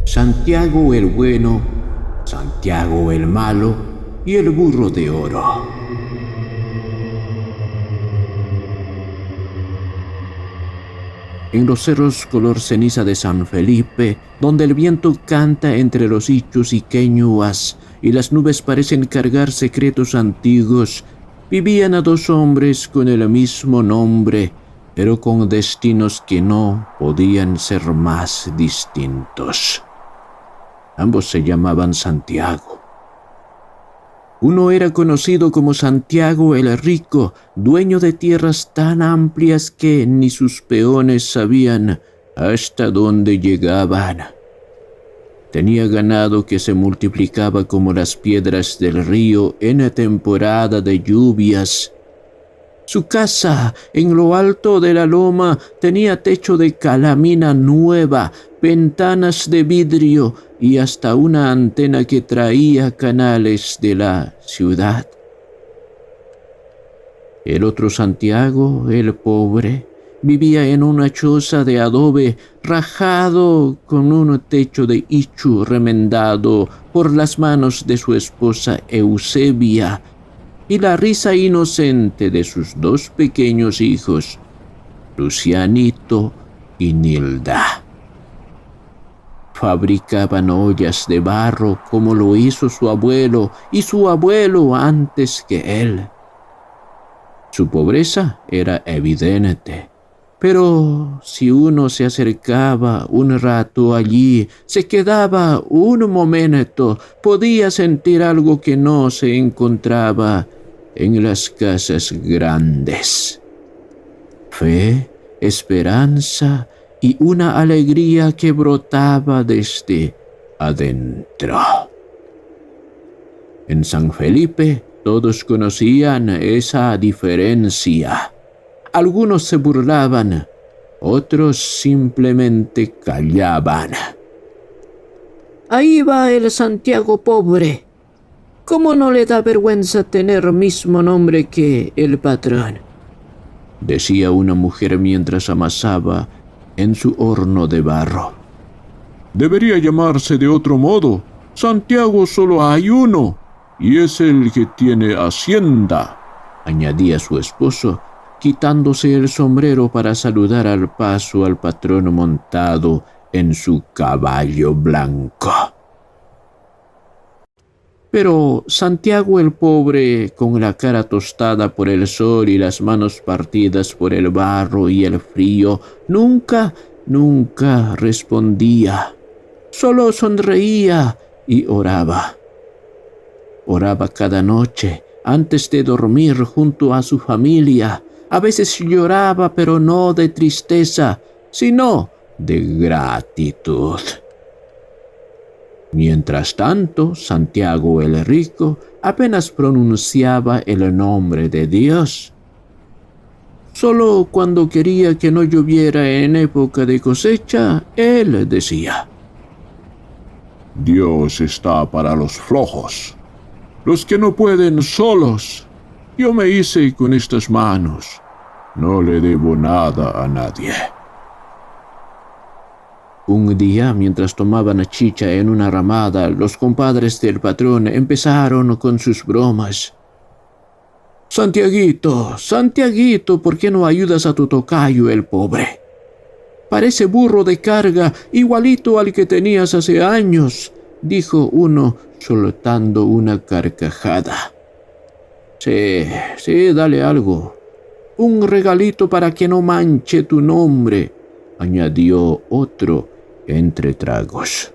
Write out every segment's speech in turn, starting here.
Santiago el bueno, Santiago el malo y el burro de oro. En los cerros color ceniza de San Felipe, donde el viento canta entre los ichus y queñuas y las nubes parecen cargar secretos antiguos, vivían a dos hombres con el mismo nombre, pero con destinos que no podían ser más distintos. Ambos se llamaban Santiago. Uno era conocido como Santiago el Rico, dueño de tierras tan amplias que ni sus peones sabían hasta dónde llegaban. Tenía ganado que se multiplicaba como las piedras del río en la temporada de lluvias. Su casa, en lo alto de la loma, tenía techo de calamina nueva, ventanas de vidrio y hasta una antena que traía canales de la ciudad. El otro Santiago, el pobre, vivía en una choza de adobe rajado con un techo de ichu remendado por las manos de su esposa Eusebia y la risa inocente de sus dos pequeños hijos, Lucianito y Nilda. Fabricaban ollas de barro como lo hizo su abuelo y su abuelo antes que él. Su pobreza era evidente, pero si uno se acercaba un rato allí, se quedaba un momento, podía sentir algo que no se encontraba en las casas grandes. Fe, esperanza y una alegría que brotaba desde adentro. En San Felipe todos conocían esa diferencia. Algunos se burlaban, otros simplemente callaban. Ahí va el Santiago pobre. ¿Cómo no le da vergüenza tener mismo nombre que el patrón?, decía una mujer mientras amasaba en su horno de barro. Debería llamarse de otro modo. Santiago solo hay uno, y es el que tiene hacienda, añadía su esposo, quitándose el sombrero para saludar al paso al patrón montado en su caballo blanco. Pero Santiago el pobre, con la cara tostada por el sol y las manos partidas por el barro y el frío, nunca respondía. Solo sonreía y oraba. Oraba cada noche, antes de dormir junto a su familia. A veces lloraba, pero no de tristeza, sino de gratitud. Mientras tanto, Santiago el Rico apenas pronunciaba el nombre de Dios. Solo cuando quería que no lloviera en época de cosecha, él decía: Dios está para los flojos, los que no pueden solos. Yo me hice con estas manos, no le debo nada a nadie. Un día, mientras tomaban chicha en una ramada, los compadres del patrón empezaron con sus bromas. Santiaguito, ¿por qué no ayudas a tu tocayo el pobre? Parece burro de carga, igualito al que tenías hace años, dijo uno, soltando una carcajada. Sí, dale algo. Un regalito para que no manche tu nombre, añadió otro entre tragos.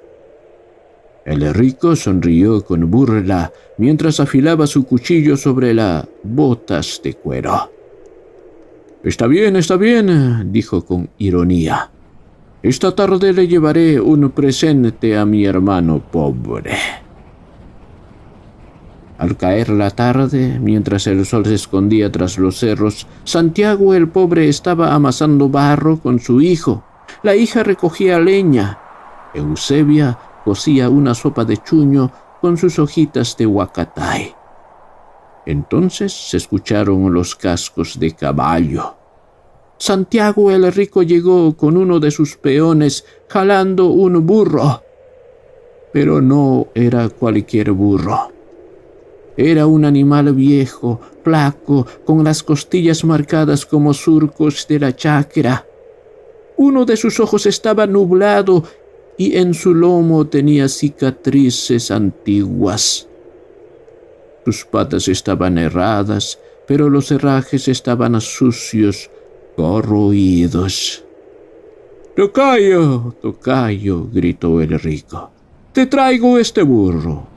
El rico sonrió con burla mientras afilaba su cuchillo sobre las botas de cuero. Está bien, dijo con ironía. Esta tarde le llevaré un presente a mi hermano pobre. Al caer la tarde, mientras el sol se escondía tras los cerros, Santiago el pobre estaba amasando barro con su hijo. La hija recogía leña. Eusebia cocía una sopa de chuño con sus hojitas de huacatay. Entonces se escucharon los cascos de caballo. Santiago el Rico llegó con uno de sus peones jalando un burro. Pero no era cualquier burro. Era un animal viejo, flaco, con las costillas marcadas como surcos de la chacra. Uno de sus ojos estaba nublado y en su lomo tenía cicatrices antiguas. Sus patas estaban herradas, pero los herrajes estaban sucios, corroídos. «Tocayo, tocayo», gritó el rico, «te traigo este burro.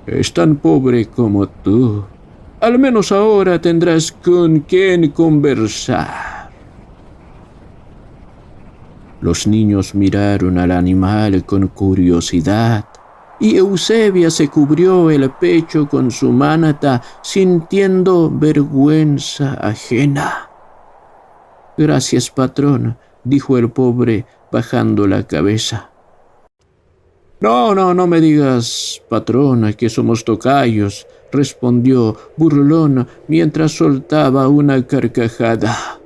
Es tan pobre como tú. Al menos ahora tendrás con quien conversar». Los niños miraron al animal con curiosidad y Eusebia se cubrió el pecho con su manta sintiendo vergüenza ajena. «Gracias, patrón», dijo el pobre bajando la cabeza. No me digas, patrón, que somos tocayos», respondió burlón mientras soltaba una carcajada.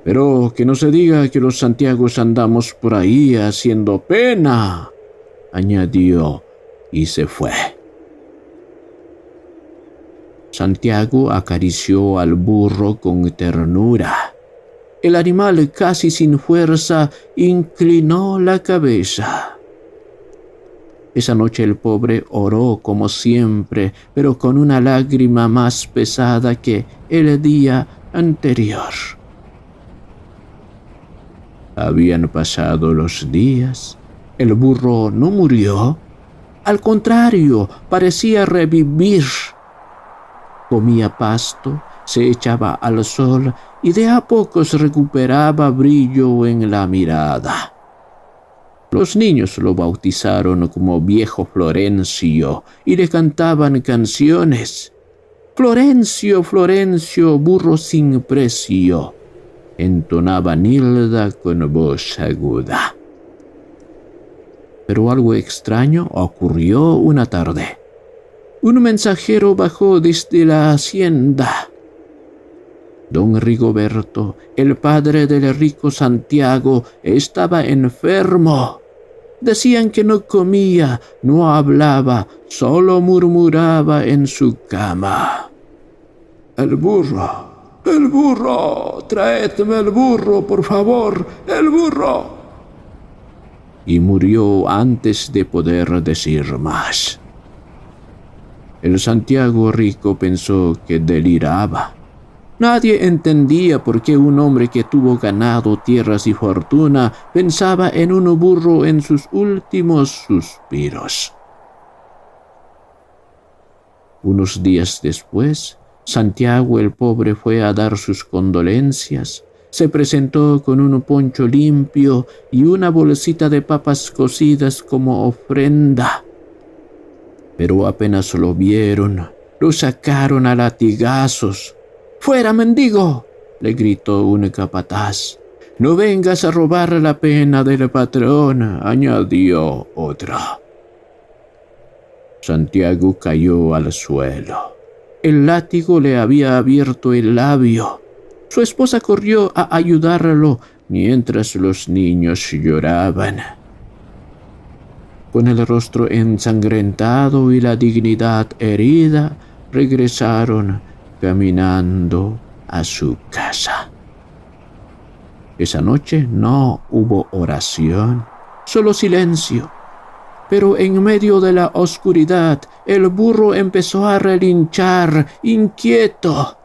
«Pero que no se diga que los santiagos andamos por ahí haciendo pena», añadió y se fue. Santiago acarició al burro con ternura. El animal, casi sin fuerza, inclinó la cabeza. Esa noche el pobre oró como siempre, pero con una lágrima más pesada que el día anterior. Habían pasado los días. El burro no murió. Al contrario, parecía revivir. Comía pasto, se echaba al sol y de a pocos recuperaba brillo en la mirada. Los niños lo bautizaron como Viejo Florencio y le cantaban canciones. «Florencio, Florencio, burro sin precio», entonaba Nilda con voz aguda. Pero algo extraño ocurrió una tarde. Un mensajero bajó desde la hacienda. Don Rigoberto, el padre del rico Santiago, estaba enfermo. Decían que no comía, no hablaba, solo murmuraba en su cama. «El burro, traedme el burro, por favor, el burro». Y murió antes de poder decir más. El Santiago rico pensó que deliraba. Nadie entendía por qué un hombre que tuvo ganado, tierras y fortuna pensaba en un burro en sus últimos suspiros. Unos días después, Santiago el pobre fue a dar sus condolencias. Se presentó con un poncho limpio y una bolsita de papas cocidas como ofrenda. Pero apenas lo vieron, lo sacaron a latigazos. «¡Fuera, mendigo!», le gritó un capataz. «No vengas a robar la pena del patrón», añadió otra. Santiago cayó al suelo. El látigo le había abierto el labio. Su esposa corrió a ayudarlo mientras los niños lloraban. Con el rostro ensangrentado y la dignidad herida, regresaron caminando a su casa. Esa noche no hubo oración, solo silencio. Pero en medio de la oscuridad, el burro empezó a relinchar, inquieto.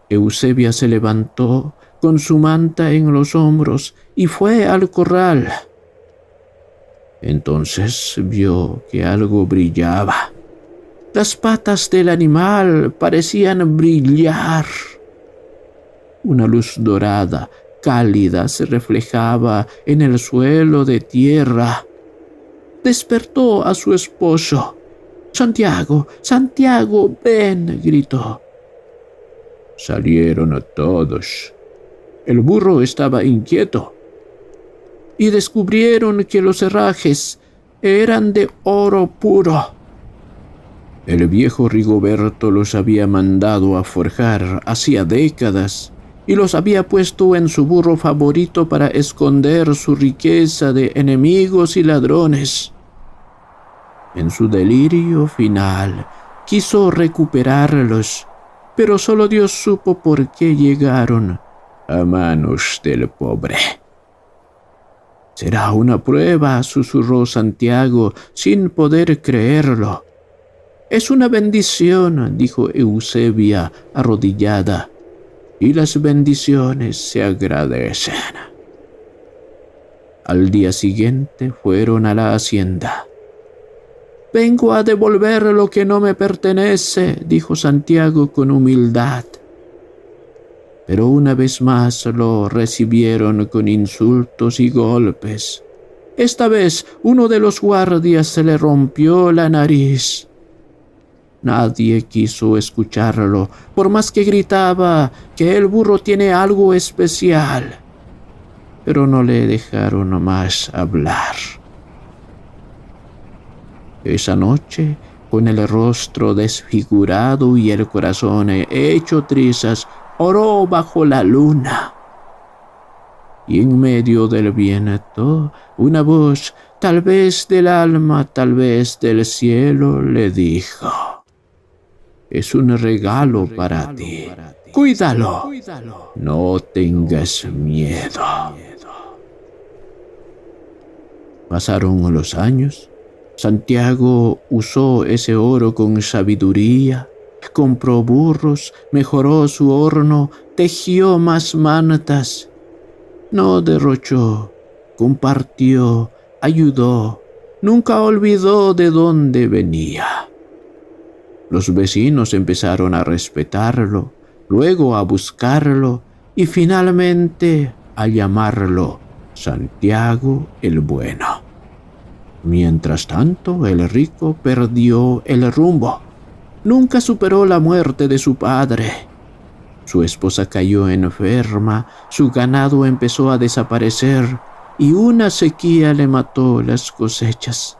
Eusebia se levantó con su manta en los hombros y fue al corral. Entonces vio que algo brillaba. Las patas del animal parecían brillar. Una luz dorada, cálida, se reflejaba en el suelo de tierra. Despertó a su esposo. «Santiago, Santiago, ven», gritó. Salieron todos. El burro estaba inquieto. Y descubrieron que los herrajes eran de oro puro. El viejo Rigoberto los había mandado a forjar hacía décadas y los había puesto en su burro favorito para esconder su riqueza de enemigos y ladrones. En su delirio final, quiso recuperarlos, pero solo Dios supo por qué llegaron a manos del pobre. «Será una prueba», susurró Santiago, sin poder creerlo. «Es una bendición», dijo Eusebia, arrodillada, «y las bendiciones se agradecen». Al día siguiente fueron a la hacienda. «Vengo a devolver lo que no me pertenece», dijo Santiago con humildad. Pero una vez más lo recibieron con insultos y golpes. Esta vez uno de los guardias se le rompió la nariz. Nadie quiso escucharlo, por más que gritaba que el burro tiene algo especial. Pero no le dejaron más hablar. Esa noche, con el rostro desfigurado y el corazón hecho trizas, oró bajo la luna. Y en medio del viento, una voz, tal vez del alma, tal vez del cielo, le dijo: «Es un regalo para ti. Cuídalo. No tengas miedo». Pasaron los años. Santiago usó ese oro con sabiduría. Compró burros, mejoró su horno, tejió más mantas. No derrochó, compartió, ayudó. Nunca olvidó de dónde venía. Los vecinos empezaron a respetarlo, luego a buscarlo y finalmente a llamarlo Santiago el Bueno. Mientras tanto, el rico perdió el rumbo. Nunca superó la muerte de su padre. Su esposa cayó enferma, su ganado empezó a desaparecer y una sequía le mató las cosechas.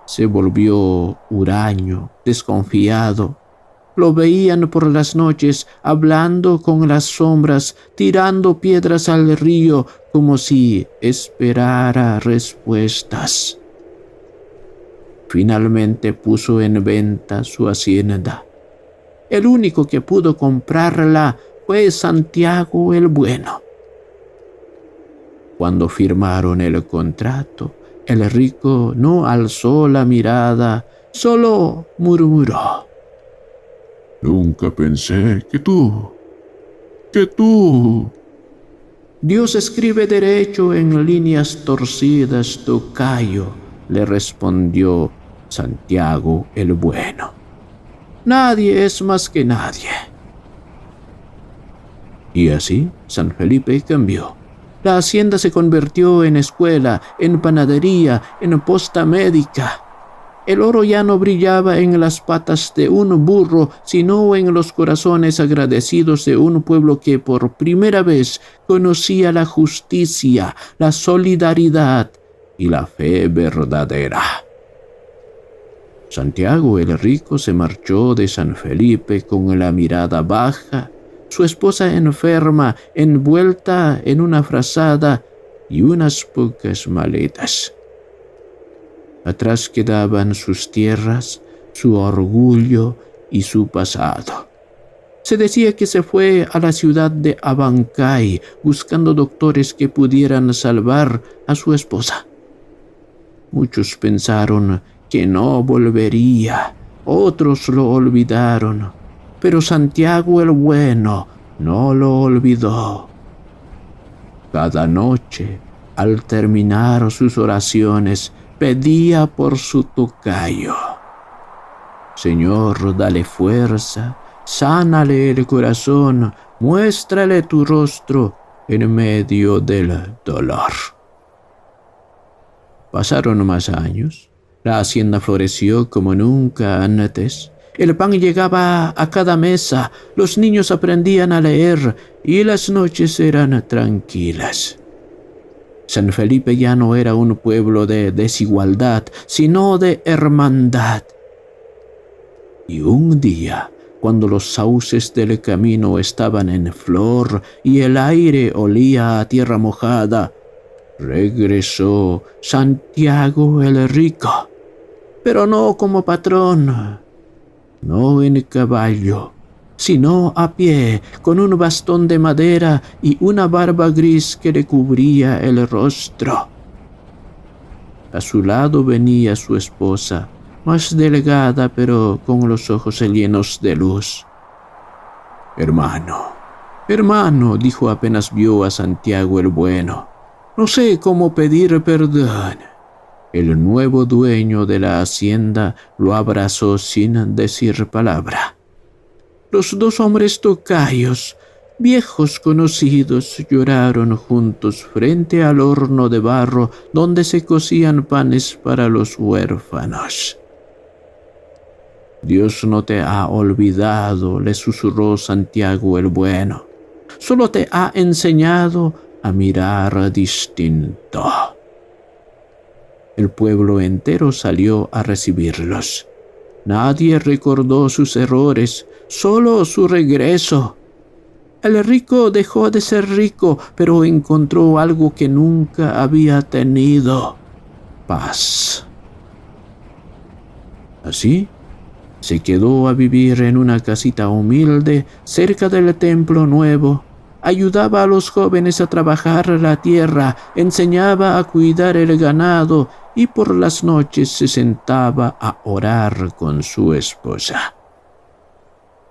Se volvió huraño, desconfiado. Lo veían por las noches hablando con las sombras, tirando piedras al río como si esperara respuestas. Finalmente puso en venta su hacienda. El único que pudo comprarla fue Santiago el Bueno. Cuando firmaron el contrato, el rico no alzó la mirada, solo murmuró: «Nunca pensé que tú...» «Dios escribe derecho en líneas torcidas, tocayo», le respondió Santiago el Bueno. «Nadie es más que nadie». Y así San Felipe cambió. La hacienda se convirtió en escuela, en panadería, en posta médica. El oro ya no brillaba en las patas de un burro, sino en los corazones agradecidos de un pueblo que por primera vez conocía la justicia, la solidaridad y la fe verdadera. Santiago el Rico se marchó de San Felipe con la mirada baja, su esposa enferma, envuelta en una frazada y unas pocas maletas. Atrás quedaban sus tierras, su orgullo y su pasado. Se decía que se fue a la ciudad de Abancay buscando doctores que pudieran salvar a su esposa. Muchos pensaron que no volvería, otros lo olvidaron, pero Santiago el Bueno no lo olvidó. Cada noche, al terminar sus oraciones, pedía por su tocayo: «Señor, dale fuerza, sánale el corazón, muéstrale tu rostro en medio del dolor». Pasaron más años. La hacienda floreció como nunca antes. El pan llegaba a cada mesa, los niños aprendían a leer y las noches eran tranquilas. San Felipe ya no era un pueblo de desigualdad, sino de hermandad. Y un día, cuando los sauces del camino estaban en flor y el aire olía a tierra mojada, regresó Santiago el Rico, pero no como patrón, no en caballo, sino a pie, con un bastón de madera y una barba gris que le cubría el rostro. A su lado venía su esposa, más delgada pero con los ojos llenos de luz. Hermano, dijo apenas vio a Santiago el Bueno, no sé cómo pedir perdón. El nuevo dueño de la hacienda lo abrazó sin decir palabra. Los dos hombres tocayos, viejos conocidos, lloraron juntos frente al horno de barro donde se cocían panes para los huérfanos. Dios no te ha olvidado, le susurró Santiago el Bueno. Solo te ha enseñado a mirar distinto. El pueblo entero salió a recibirlos. Nadie recordó sus errores, solo su regreso. El rico dejó de ser rico, pero encontró algo que nunca había tenido: paz. Así, se quedó a vivir en una casita humilde cerca del templo nuevo. Ayudaba a los jóvenes a trabajar la tierra, enseñaba a cuidar el ganado y por las noches se sentaba a orar con su esposa.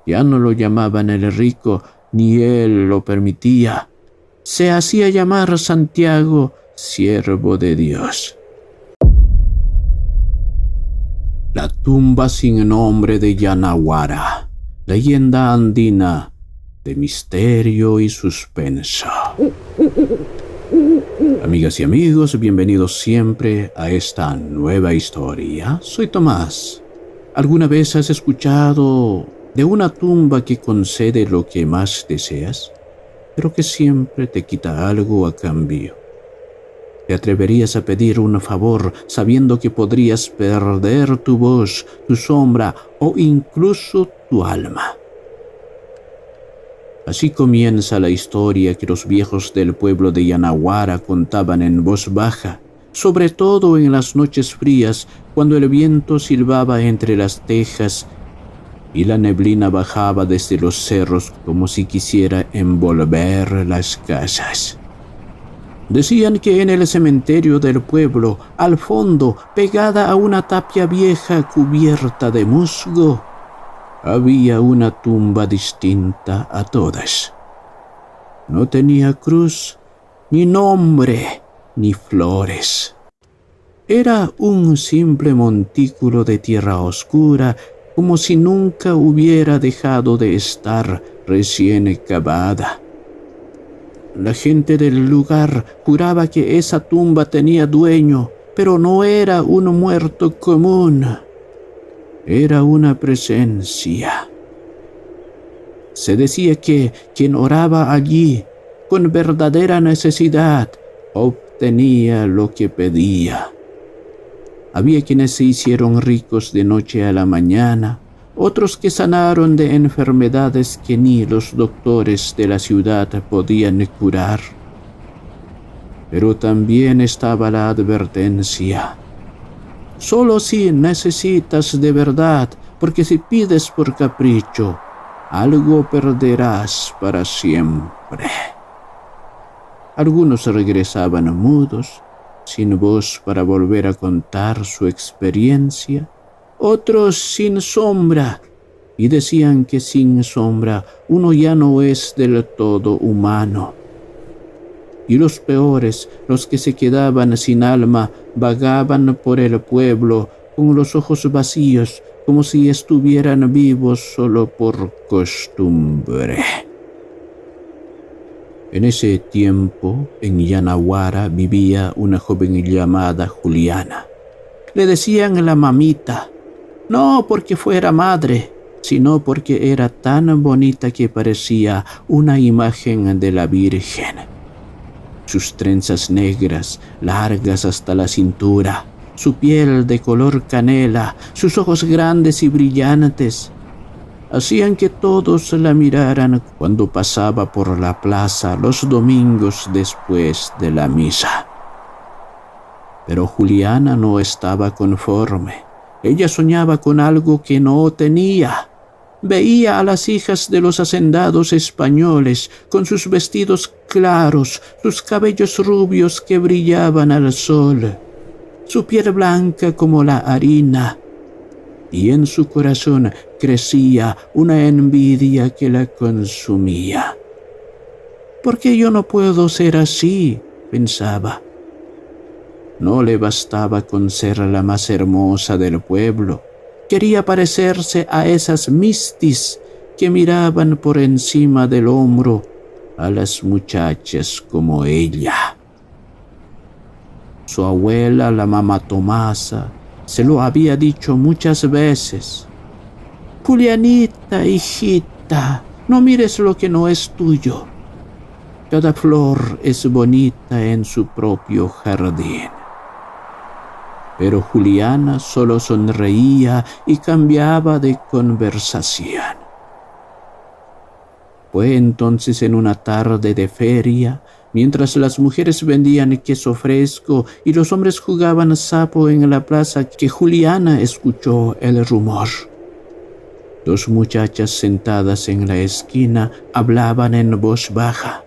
Ya no lo llamaban el rico, ni él lo permitía. Se hacía llamar Santiago, siervo de Dios. La tumba sin nombre de Yanaguara, leyenda andina de misterio y suspenso. Amigas y amigos, bienvenidos siempre a esta nueva historia. Soy Tomás. ¿Alguna vez has escuchado de una tumba que concede lo que más deseas, pero que siempre te quita algo a cambio? ¿Te atreverías a pedir un favor sabiendo que podrías perder tu voz, tu sombra o incluso tu alma? Así comienza la historia que los viejos del pueblo de Yanaguara contaban en voz baja, sobre todo en las noches frías cuando el viento silbaba entre las tejas y la neblina bajaba desde los cerros como si quisiera envolver las casas. Decían que en el cementerio del pueblo, al fondo, pegada a una tapia vieja cubierta de musgo, había una tumba distinta a todas. No tenía cruz, ni nombre, ni flores. Era un simple montículo de tierra oscura, como si nunca hubiera dejado de estar recién cavada. La gente del lugar juraba que esa tumba tenía dueño, pero no era un muerto común. Era una presencia. Se decía que quien oraba allí, con verdadera necesidad, obtenía lo que pedía. Había quienes se hicieron ricos de noche a la mañana, otros que sanaron de enfermedades que ni los doctores de la ciudad podían curar. Pero también estaba la advertencia: solo si necesitas de verdad, porque si pides por capricho, algo perderás para siempre. Algunos regresaban mudos, sin voz para volver a contar su experiencia, otros sin sombra, y decían que sin sombra uno ya no es del todo humano. Y los peores, los que se quedaban sin alma, vagaban por el pueblo con los ojos vacíos, como si estuvieran vivos solo por costumbre. En ese tiempo, en Yanaguara vivía una joven llamada Juliana. Le decían la mamita, no porque fuera madre, sino porque era tan bonita que parecía una imagen de la Virgen. Sus trenzas negras, largas hasta la cintura, su piel de color canela, sus ojos grandes y brillantes. hacían que todos la miraran cuando pasaba por la plaza los domingos después de la misa. Pero Juliana no estaba conforme. Ella soñaba con algo que no tenía. Veía a las hijas de los hacendados españoles con sus vestidos claros, sus cabellos rubios que brillaban al sol, su piel blanca como la harina, y en su corazón crecía una envidia que la consumía. ¿Por qué yo no puedo ser así?, pensaba. No le bastaba con ser la más hermosa del pueblo. Quería parecerse a esas mistis que miraban por encima del hombro a las muchachas como ella. Su abuela, la mamá Tomasa, se lo había dicho muchas veces. Julianita, hijita, no mires lo que no es tuyo. Cada flor es bonita en su propio jardín. Pero Juliana solo sonreía y cambiaba de conversación. Fue entonces en una tarde de feria, mientras las mujeres vendían queso fresco y los hombres jugaban sapo en la plaza, que Juliana escuchó el rumor. Dos muchachas sentadas en la esquina hablaban en voz baja.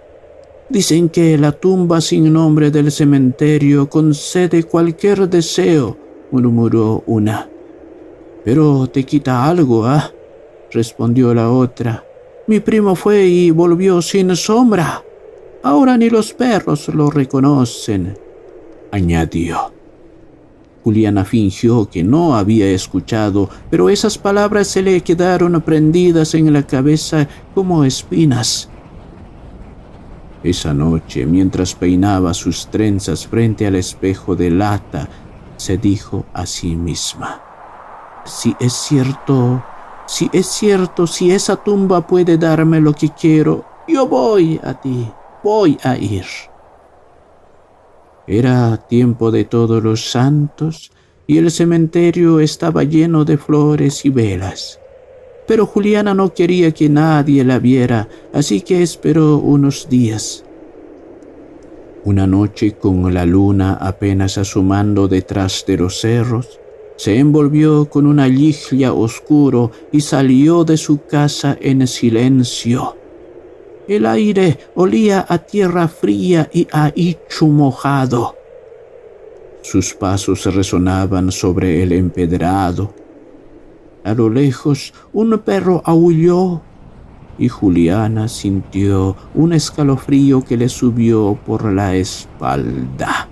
Dicen que la tumba sin nombre del cementerio concede cualquier deseo, murmuró una. Pero te quita algo, ¿ah? Respondió la otra. Mi primo fue y volvió sin sombra. Ahora ni los perros lo reconocen, añadió. Juliana fingió que no había escuchado, pero esas palabras se le quedaron prendidas en la cabeza como espinas. Esa noche, mientras peinaba sus trenzas frente al espejo de lata, se dijo a sí misma: si es cierto, si esa tumba puede darme lo que quiero, yo voy a ti, voy a ir. Era tiempo de Todos los Santos y el cementerio estaba lleno de flores y velas. Pero Juliana no quería que nadie la viera, así que esperó unos días. Una noche, con la luna apenas asomando detrás de los cerros, se envolvió con una lija oscuro y salió de su casa en silencio. El aire olía a tierra fría y a ichu mojado. Sus pasos resonaban sobre el empedrado. A lo lejos, un perro aulló y Juliana sintió un escalofrío que le subió por la espalda.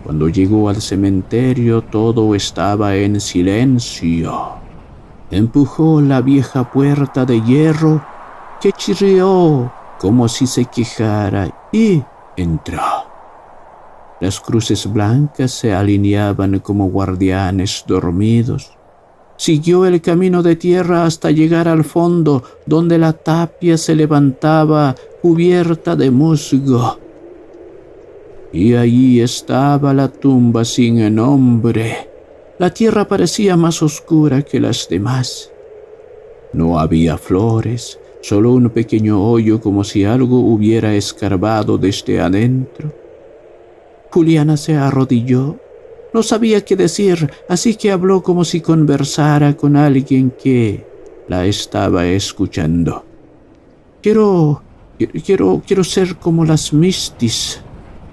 Cuando llegó al cementerio, todo estaba en silencio. Empujó la vieja puerta de hierro que chirrió como si se quejara y entró. Las cruces blancas se alineaban como guardianes dormidos. Siguió el camino de tierra hasta llegar al fondo, donde la tapia se levantaba cubierta de musgo. Y allí estaba la tumba sin nombre. La tierra parecía más oscura que las demás. No había flores, solo un pequeño hoyo como si algo hubiera escarbado desde adentro. Juliana se arrodilló. No sabía qué decir, así que habló como si conversara con alguien que la estaba escuchando. Quiero ser como las mistis,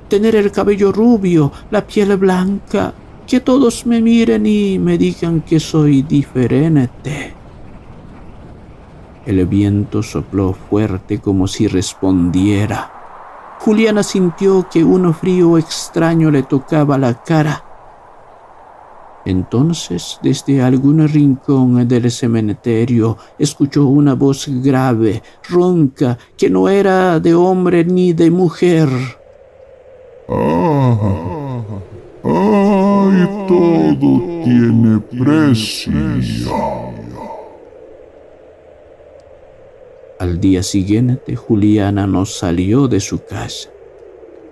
tener el cabello rubio, la piel blanca, que todos me miren y me digan que soy diferente. El viento sopló fuerte como si respondiera. Juliana sintió que un frío extraño le tocaba la cara. Entonces, desde algún rincón del cementerio, escuchó una voz grave, ronca, que no era de hombre ni de mujer. ¡Ay, todo tiene precio! Al día siguiente, Juliana no salió de su casa.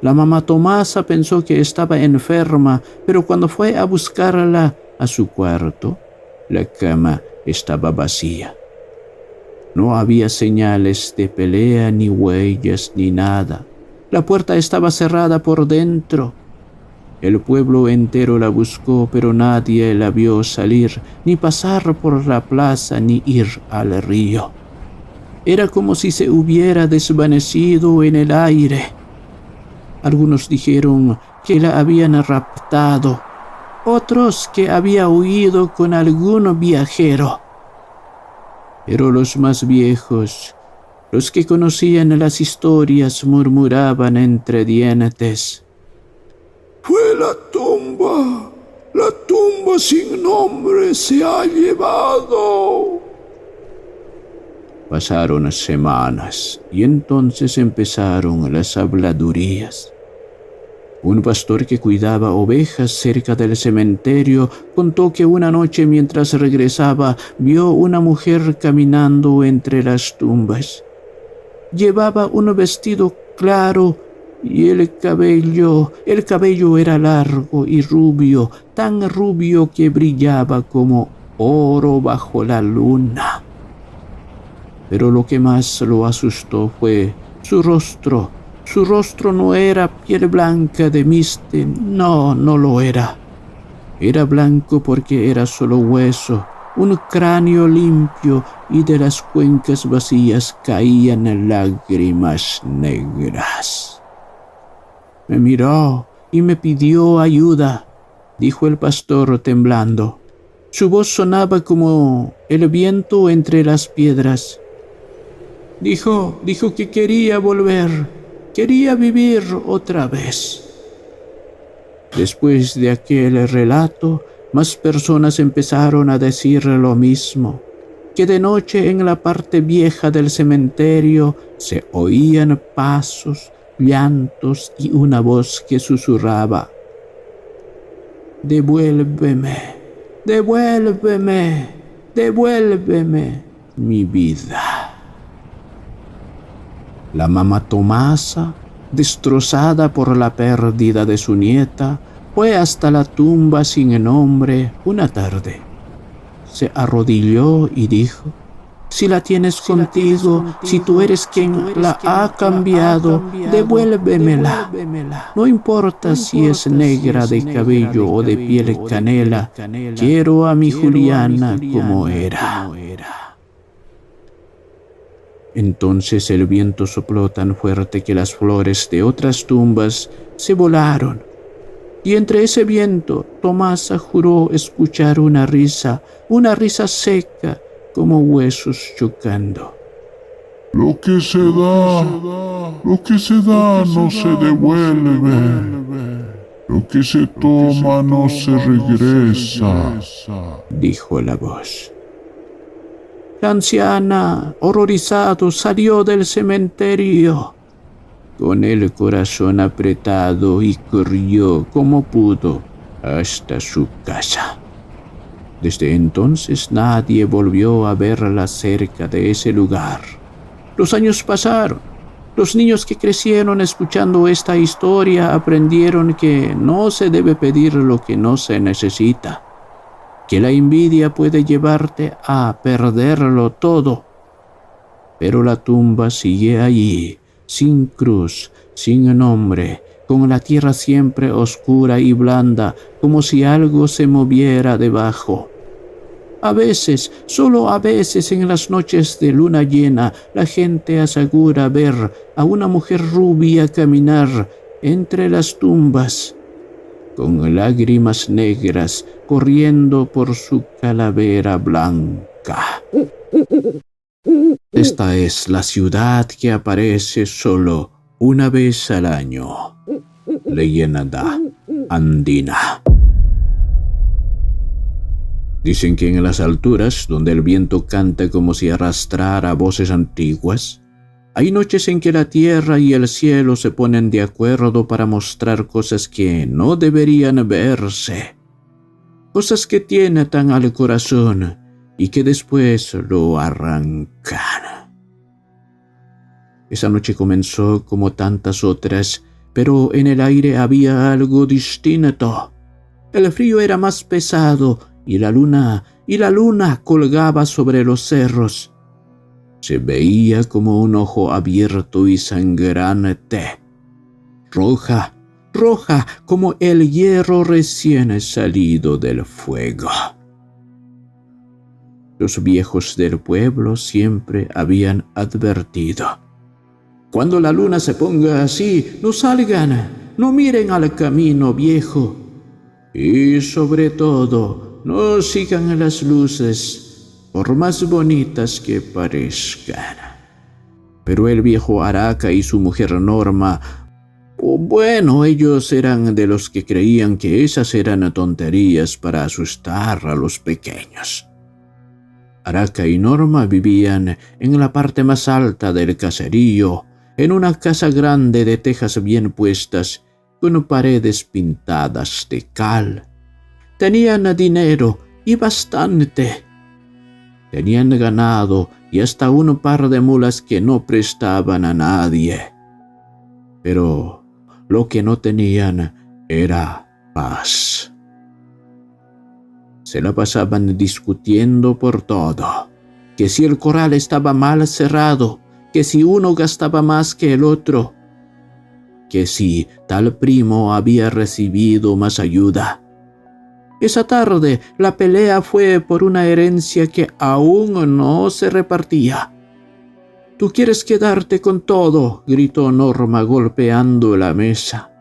La mamá Tomasa pensó que estaba enferma, pero cuando fue a buscarla a su cuarto, la cama estaba vacía. No había señales de pelea, ni huellas, ni nada. La puerta estaba cerrada por dentro. El pueblo entero la buscó, pero nadie la vio salir, ni pasar por la plaza, ni ir al río. Era como si se hubiera desvanecido en el aire. Algunos dijeron que la habían raptado, otros que había huido con algún viajero. Pero los más viejos, los que conocían las historias, murmuraban entre dientes: Fue la tumba sin nombre se ha llevado. Pasaron semanas y entonces empezaron las habladurías. Un pastor que cuidaba ovejas cerca del cementerio contó que una noche mientras regresaba vio una mujer caminando entre las tumbas. Llevaba un vestido claro y el cabello era largo y rubio, tan rubio que brillaba como oro bajo la luna. Pero lo que más lo asustó fue su rostro. Su rostro no era piel blanca de miste, no lo era. Era blanco porque era solo hueso, un cráneo limpio, y de las cuencas vacías caían lágrimas negras. Me miró y me pidió ayuda, dijo el pastor temblando. Su voz sonaba como el viento entre las piedras. Dijo que quería volver, quería vivir otra vez. Después de aquel relato, más personas empezaron a decir lo mismo, que de noche en la parte vieja del cementerio se oían pasos, llantos y una voz que susurraba: «Devuélveme, devuélveme, devuélveme mi vida». La mamá Tomasa, destrozada por la pérdida de su nieta, fue hasta la tumba sin nombre una tarde. Se arrodilló y dijo: «Si la tienes contigo, si tú eres quien la ha cambiado, devuélvemela. No importa si es negra de cabello o de piel canela, quiero a mi Juliana como era». Entonces el viento sopló tan fuerte que las flores de otras tumbas se volaron. Y entre ese viento, Tomasa juró escuchar una risa seca como huesos chocando. Lo que se da no se devuelve. Lo que se toma no se regresa, dijo la voz. La anciana, horrorizado, salió del cementerio con el corazón apretado y corrió como pudo hasta su casa. Desde entonces nadie volvió a verla cerca de ese lugar. Los años pasaron. Los niños que crecieron escuchando esta historia aprendieron que no se debe pedir lo que no se necesita, que la envidia puede llevarte a perderlo todo. Pero la tumba sigue allí, sin cruz, sin nombre, con la tierra siempre oscura y blanda, como si algo se moviera debajo. A veces, solo a veces en las noches de luna llena, la gente asegura ver a una mujer rubia caminar entre las tumbas, con lágrimas negras corriendo por su calavera blanca. Esta es la ciudad que aparece solo una vez al año. Leyenda andina. Dicen que en las alturas, donde el viento canta como si arrastrara voces antiguas, hay noches en que la tierra y el cielo se ponen de acuerdo para mostrar cosas que no deberían verse, cosas que tientan al corazón y que después lo arrancan. Esa noche comenzó como tantas otras, pero en el aire había algo distinto. El frío era más pesado y la luna y la luna colgaba sobre los cerros. Se veía como un ojo abierto y sangrante, roja, roja como el hierro recién salido del fuego. Los viejos del pueblo siempre habían advertido: cuando la luna se ponga así, no salgan, no miren al camino viejo y sobre todo no sigan las luces, por más bonitas que parezcan. Pero el viejo Araca y su mujer Norma, bueno, ellos eran de los que creían que esas eran tonterías para asustar a los pequeños. Araca y Norma vivían en la parte más alta del caserío, en una casa grande de tejas bien puestas, con paredes pintadas de cal. Tenían dinero y bastante. Tenían ganado y hasta un par de mulas que no prestaban a nadie. Pero lo que no tenían era paz. Se la pasaban discutiendo por todo, que si el corral estaba mal cerrado, que si uno gastaba más que el otro, que si tal primo había recibido más ayuda. Esa tarde la pelea fue por una herencia que aún no se repartía. «¿Tú quieres quedarte con todo?», gritó Norma golpeando la mesa.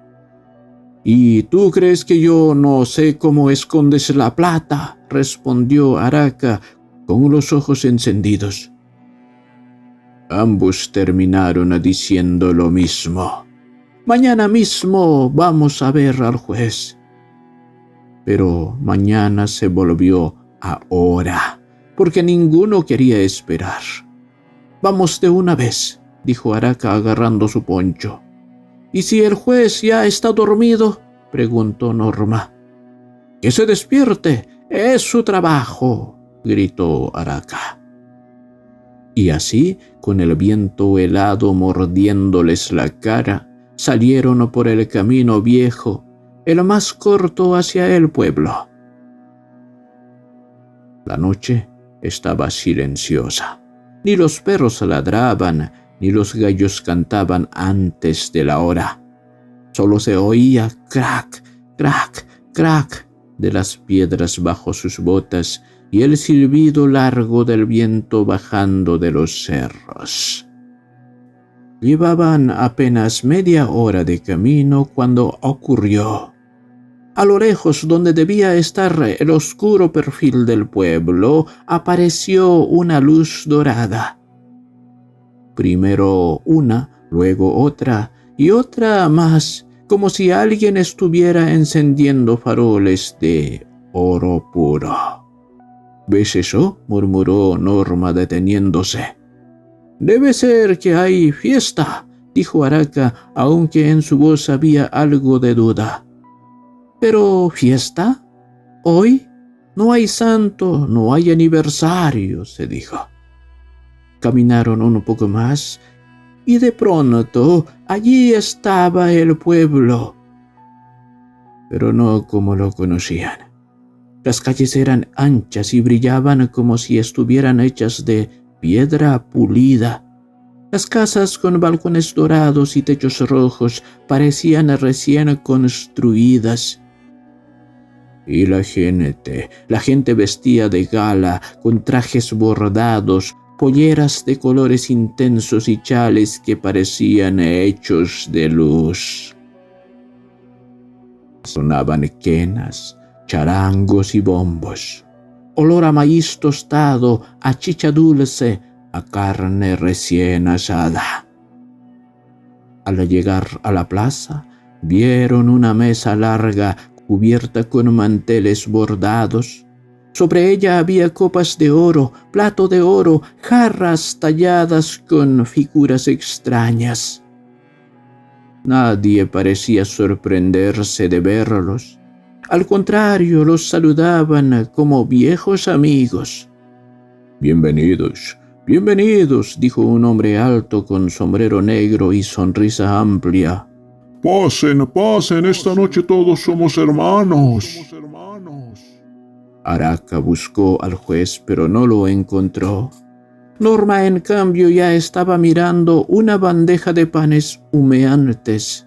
«¿Y tú crees que yo no sé cómo escondes la plata?», respondió Araca con los ojos encendidos. Ambos terminaron diciendo lo mismo. «Mañana mismo vamos a ver al juez». Pero mañana se volvió ahora, porque ninguno quería esperar. «Vamos de una vez», dijo Araca agarrando su poncho. «¿Y si el juez ya está dormido?», preguntó Norma. «Que se despierte, es su trabajo», gritó Araca. Y así, con el viento helado mordiéndoles la cara, salieron por el camino viejo, el más corto hacia el pueblo. La noche estaba silenciosa. Ni los perros ladraban, ni los gallos cantaban antes de la hora. Solo se oía crac, crac, crac de las piedras bajo sus botas y el silbido largo del viento bajando de los cerros. Llevaban apenas media hora de camino cuando ocurrió. A lo lejos, donde debía estar el oscuro perfil del pueblo, apareció una luz dorada. Primero una, luego otra y otra más, como si alguien estuviera encendiendo faroles de oro puro. «¿Ves eso?», murmuró Norma deteniéndose. «Debe ser que hay fiesta», dijo Araca, aunque en su voz había algo de duda. «¿Pero fiesta? ¿Hoy? No hay santo, no hay aniversario», se dijo. Caminaron un poco más y de pronto allí estaba el pueblo, pero no como lo conocían. Las calles eran anchas y brillaban como si estuvieran hechas de piedra pulida. Las casas con balcones dorados y techos rojos parecían recién construidas. Y la gente vestía de gala, con trajes bordados, polleras de colores intensos y chales que parecían hechos de luz. Sonaban quenas, charangos y bombos. Olor a maíz tostado, a chicha dulce, a carne recién asada. Al llegar a la plaza, vieron una mesa larga cubierta con manteles bordados. Sobre ella había copas de oro, plato de oro, jarras talladas con figuras extrañas. Nadie parecía sorprenderse de verlos. Al contrario, los saludaban como viejos amigos. «Bienvenidos, bienvenidos», dijo un hombre alto con sombrero negro y sonrisa amplia. «Pasen, pasen, esta noche todos somos hermanos». Araca buscó al juez, pero no lo encontró. Norma, en cambio, ya estaba mirando una bandeja de panes humeantes.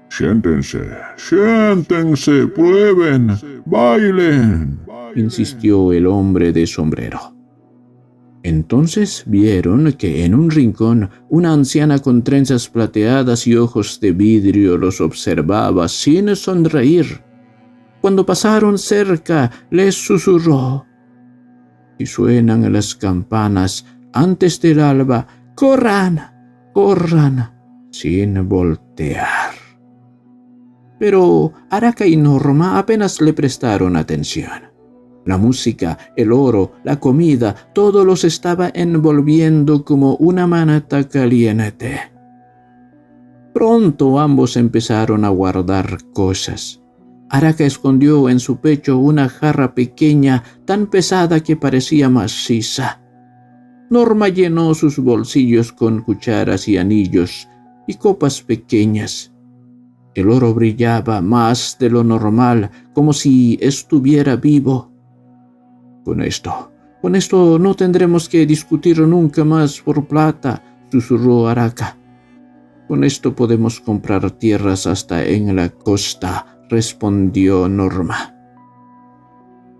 Siéntense, siéntense, prueben, bailen, insistió el hombre de sombrero. Entonces vieron que en un rincón una anciana con trenzas plateadas y ojos de vidrio los observaba sin sonreír. Cuando pasaron cerca, les susurró: «Si suenan las campanas antes del alba, corran, corran, sin voltear». Pero Araca y Norma apenas le prestaron atención. La música, el oro, la comida, todo los estaba envolviendo como una manata caliente. Pronto ambos empezaron a guardar cosas. Araca escondió en su pecho una jarra pequeña tan pesada que parecía maciza. Norma llenó sus bolsillos con cucharas y anillos y copas pequeñas. El oro brillaba más de lo normal, como si estuviera vivo. Con esto no tendremos que discutir nunca más por plata», susurró Araca. «Con esto podemos comprar tierras hasta en la costa», respondió Norma.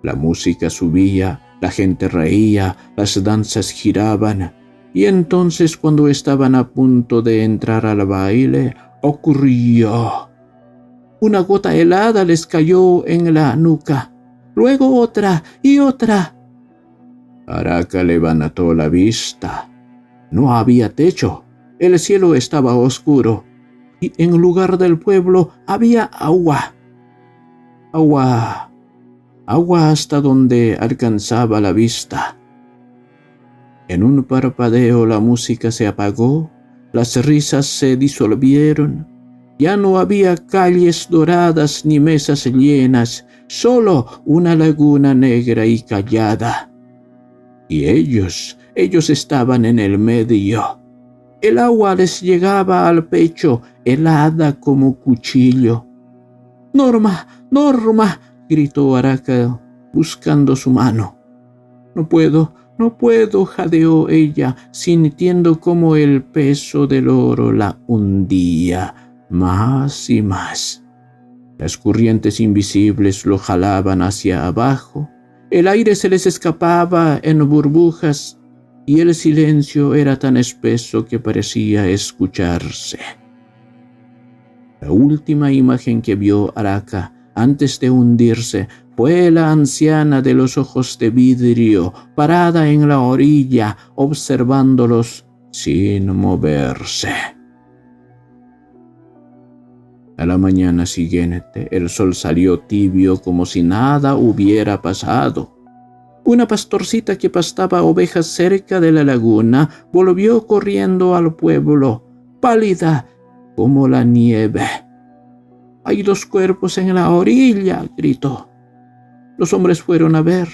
La música subía, la gente reía, las danzas giraban, y entonces, cuando estaban a punto de entrar al baile, ocurrió. Una gota helada les cayó en la nuca, luego otra y otra. Araca levantó la vista. No había techo, el cielo estaba oscuro, y en lugar del pueblo había agua. Agua hasta donde alcanzaba la vista. En un parpadeo la música se apagó, las risas se disolvieron. Ya no había calles doradas ni mesas llenas, solo una laguna negra y callada. Y ellos estaban en el medio. El agua les llegaba al pecho, helada como cuchillo. «¡Norma! ¡Norma!», gritó Araca, buscando su mano. No puedo», jadeó ella, sintiendo cómo el peso del oro la hundía más y más. Las corrientes invisibles lo jalaban hacia abajo. El aire se les escapaba en burbujas y el silencio era tan espeso que parecía escucharse. La última imagen que vio Araca antes de hundirse fue la anciana de los ojos de vidrio, parada en la orilla, observándolos sin moverse. A la mañana siguiente, el sol salió tibio como si nada hubiera pasado. Una pastorcita que pastaba ovejas cerca de la laguna volvió corriendo al pueblo, pálida como la nieve. «¡Hay 2 cuerpos en la orilla!», gritó. Los hombres fueron a ver.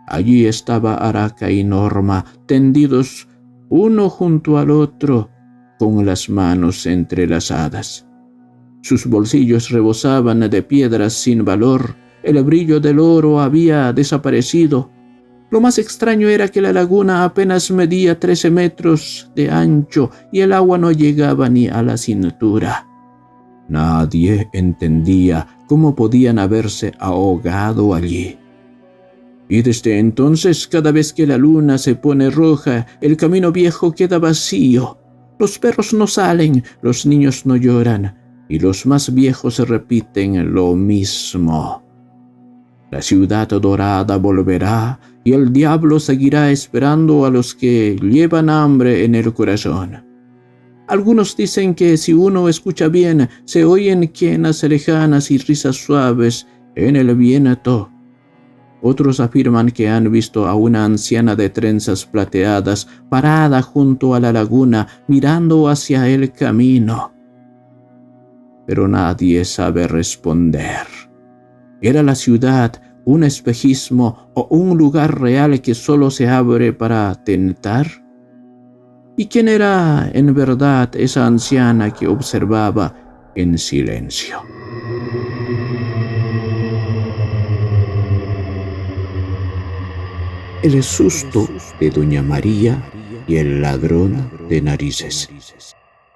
Allí estaba Araca y Norma, tendidos uno junto al otro, con las manos entrelazadas. Sus bolsillos rebosaban de piedras sin valor. El brillo del oro había desaparecido. Lo más extraño era que la laguna apenas medía 13 metros de ancho y el agua no llegaba ni a la cintura. Nadie entendía cómo podían haberse ahogado allí. Y desde entonces, cada vez que la luna se pone roja, el camino viejo queda vacío. Los perros no salen, los niños no lloran, y los más viejos repiten lo mismo. La ciudad dorada volverá y el diablo seguirá esperando a los que llevan hambre en el corazón. Algunos dicen que si uno escucha bien, se oyen quenas lejanas y risas suaves en el viento. Otros afirman que han visto a una anciana de trenzas plateadas parada junto a la laguna mirando hacia el camino. Pero nadie sabe responder. ¿Era la ciudad un espejismo o un lugar real que solo se abre para tentar? ¿Y quién era en verdad esa anciana que observaba en silencio? El susto de Doña María y el ladrón de narices.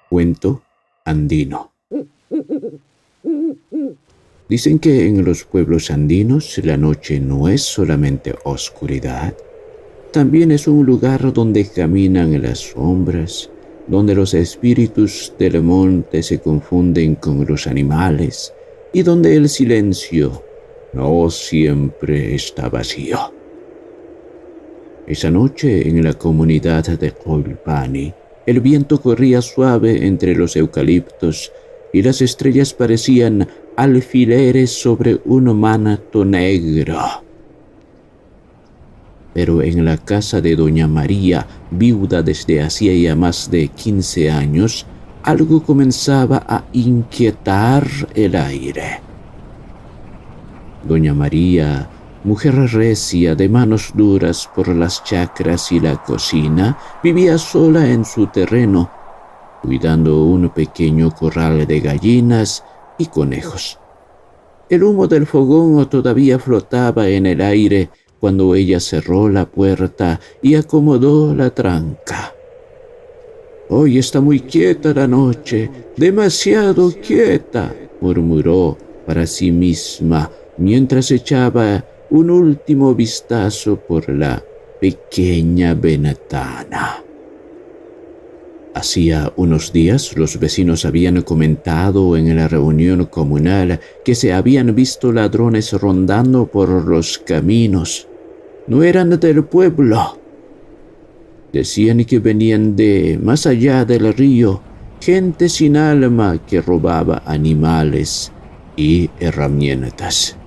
Cuento andino. Dicen que en los pueblos andinos la noche no es solamente oscuridad, también es un lugar donde caminan las sombras, donde los espíritus del monte se confunden con los animales y donde el silencio no siempre está vacío. Esa noche en la comunidad de Colpani, el viento corría suave entre los eucaliptos y las estrellas parecían alfileres sobre un manto negro. Pero en la casa de Doña María, viuda desde hacía ya más de 15 años, algo comenzaba a inquietar el aire. Doña María, mujer recia de manos duras por las chacras y la cocina, vivía sola en su terreno, cuidando un pequeño corral de gallinas y conejos. El humo del fogón todavía flotaba en el aire cuando ella cerró la puerta y acomodó la tranca. «Hoy está muy quieta la noche, demasiado quieta», murmuró para sí misma mientras echaba un último vistazo por la pequeña ventana. Hacía unos días los vecinos habían comentado en la reunión comunal que se habían visto ladrones rondando por los caminos. No eran del pueblo. Decían que venían de más allá del río, gente sin alma que robaba animales y herramientas.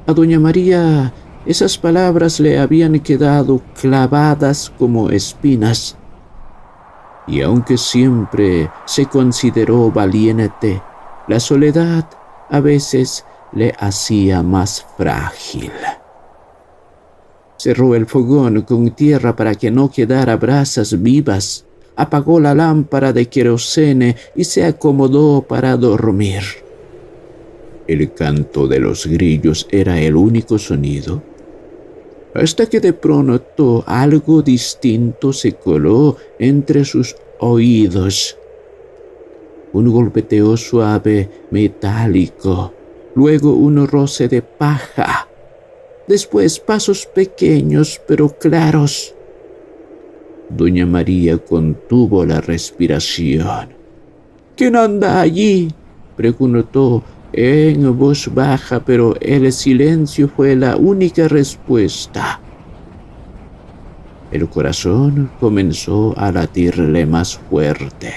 A Doña María esas palabras le habían quedado clavadas como espinas. Y aunque siempre se consideró valiente, la soledad a veces le hacía más frágil. Cerró el fogón con tierra para que no quedara brasas vivas, apagó la lámpara de querosene y se acomodó para dormir. El canto de los grillos era el único sonido, hasta que de pronto algo distinto se coló entre sus oídos. Un golpeteo suave, metálico, luego un roce de paja, después pasos pequeños pero claros. Doña María contuvo la respiración. «¿Quién anda allí?», preguntó en voz baja, pero el silencio fue la única respuesta. El corazón comenzó a latirle más fuerte,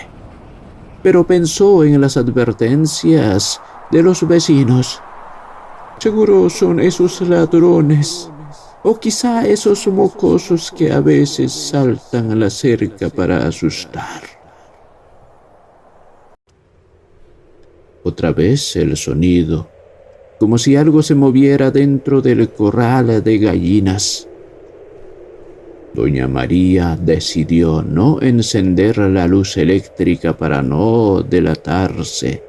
pero pensó en las advertencias de los vecinos. Seguro son esos ladrones, o quizá esos mocosos que a veces saltan a la cerca para asustar. Otra vez el sonido, como si algo se moviera dentro del corral de gallinas. Doña María decidió no encender la luz eléctrica para no delatarse.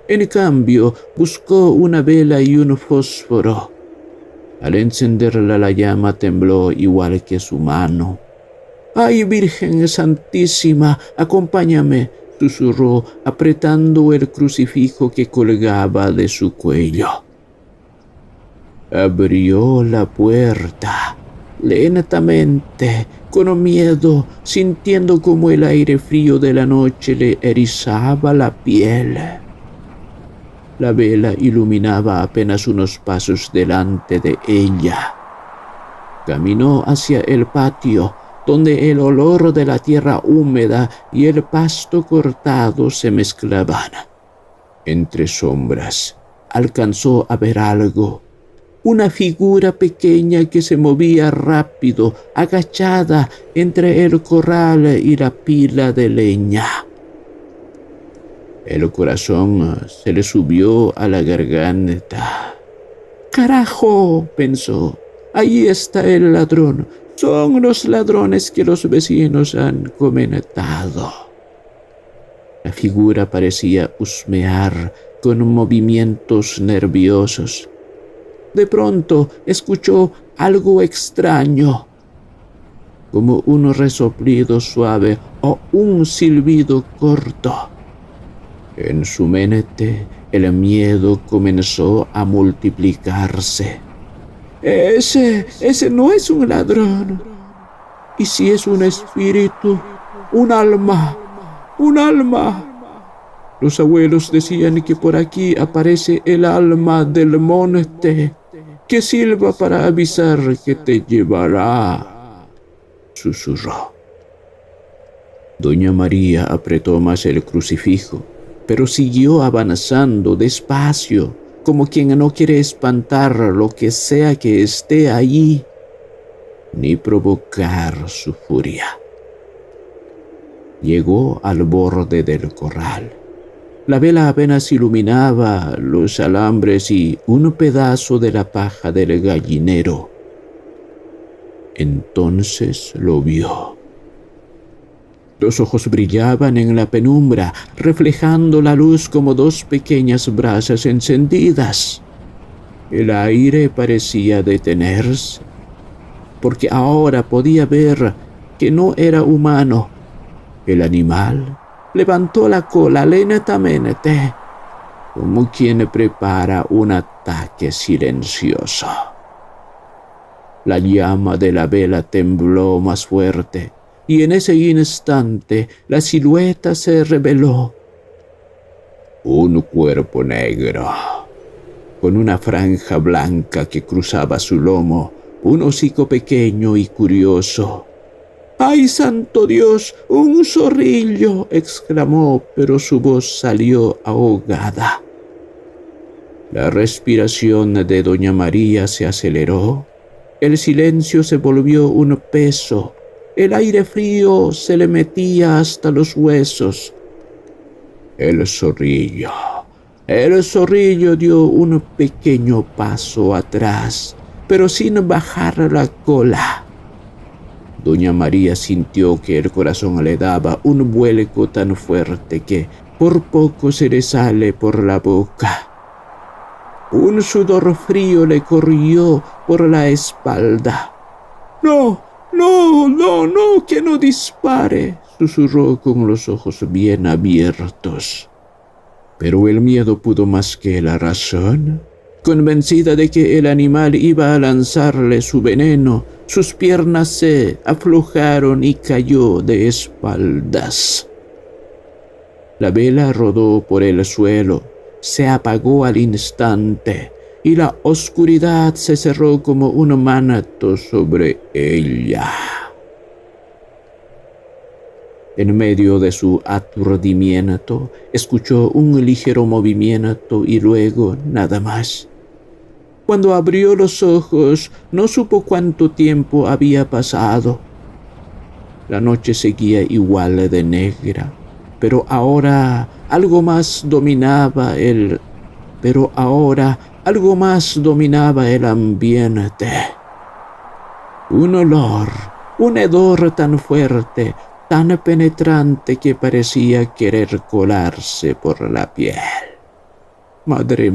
En cambio, buscó una vela y un fósforo. Al encenderla, la llama tembló igual que su mano. «¡Ay, Virgen Santísima, acompáñame!», susurró, apretando el crucifijo que colgaba de su cuello. Abrió la puerta, lentamente, con miedo, sintiendo como el aire frío de la noche le erizaba la piel. La vela iluminaba apenas unos pasos delante de ella. Caminó hacia el patio, donde el olor de la tierra húmeda y el pasto cortado se mezclaban. Entre sombras, alcanzó a ver algo. Una figura pequeña que se movía rápido, agachada entre el corral y la pila de leña. El corazón se le subió a la garganta. «¡Carajo!», pensó. «Ahí está el ladrón. Son los ladrones que los vecinos han comentado». La figura parecía husmear con movimientos nerviosos. De pronto escuchó algo extraño, como un resoplido suave o un silbido corto. En su mente el miedo comenzó a multiplicarse. Ese no es un ladrón. ¿Y si es un espíritu? Un alma. Un alma. Los abuelos decían que por aquí aparece el alma del monte, que silba para avisar que te llevará, susurró. Doña María apretó más el crucifijo, pero siguió avanzando despacio, como quien no quiere espantar lo que sea que esté allí, ni provocar su furia. Llegó al borde del corral. La vela apenas iluminaba los alambres y un pedazo de la paja del gallinero. Entonces lo vio. Los ojos brillaban en la penumbra, reflejando la luz como dos pequeñas brasas encendidas. El aire parecía detenerse, porque ahora podía ver que no era humano. El animal levantó la cola lentamente, como quien prepara un ataque silencioso. La llama de la vela tembló más fuerte, y en ese instante la silueta se reveló. Un cuerpo negro, con una franja blanca que cruzaba su lomo, un hocico pequeño y curioso. ¡Ay, santo Dios! ¡Un zorrillo!, exclamó, pero su voz salió ahogada. La respiración de doña María se aceleró. El silencio se volvió un peso. El aire frío se le metía hasta los huesos. El zorrillo dio un pequeño paso atrás, pero sin bajar la cola. Doña María sintió que el corazón le daba un vuelco tan fuerte que por poco se le sale por la boca. Un sudor frío le corrió por la espalda. No, que no dispare, susurró con los ojos bien abiertos. Pero el miedo pudo más que la razón. Convencida de que el animal iba a lanzarle su veneno, sus piernas se aflojaron y cayó de espaldas. La vela rodó por el suelo, se apagó al instante y la oscuridad se cerró como un manto sobre ella. En medio de su aturdimiento, escuchó un ligero movimiento y luego nada más. Cuando abrió los ojos, no supo cuánto tiempo había pasado. La noche seguía igual de negra, pero ahora algo más dominaba el ambiente. Un hedor tan fuerte, tan penetrante que parecía querer colarse por la piel. ¡Madre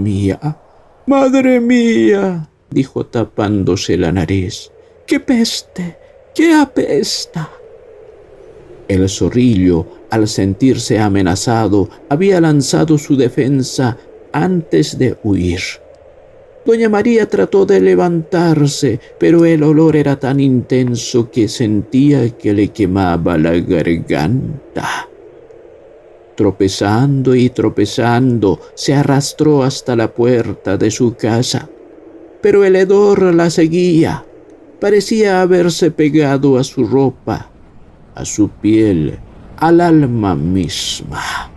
mía!, dijo tapándose la nariz. ¡Qué peste! ¡Qué apesta! El zorrillo, al sentirse amenazado, había lanzado su defensa antes de huir. Doña María trató de levantarse, pero el olor era tan intenso que sentía que le quemaba la garganta. Tropezando y tropezando, se arrastró hasta la puerta de su casa. Pero el hedor la seguía. Parecía haberse pegado a su ropa, a su piel, al alma misma.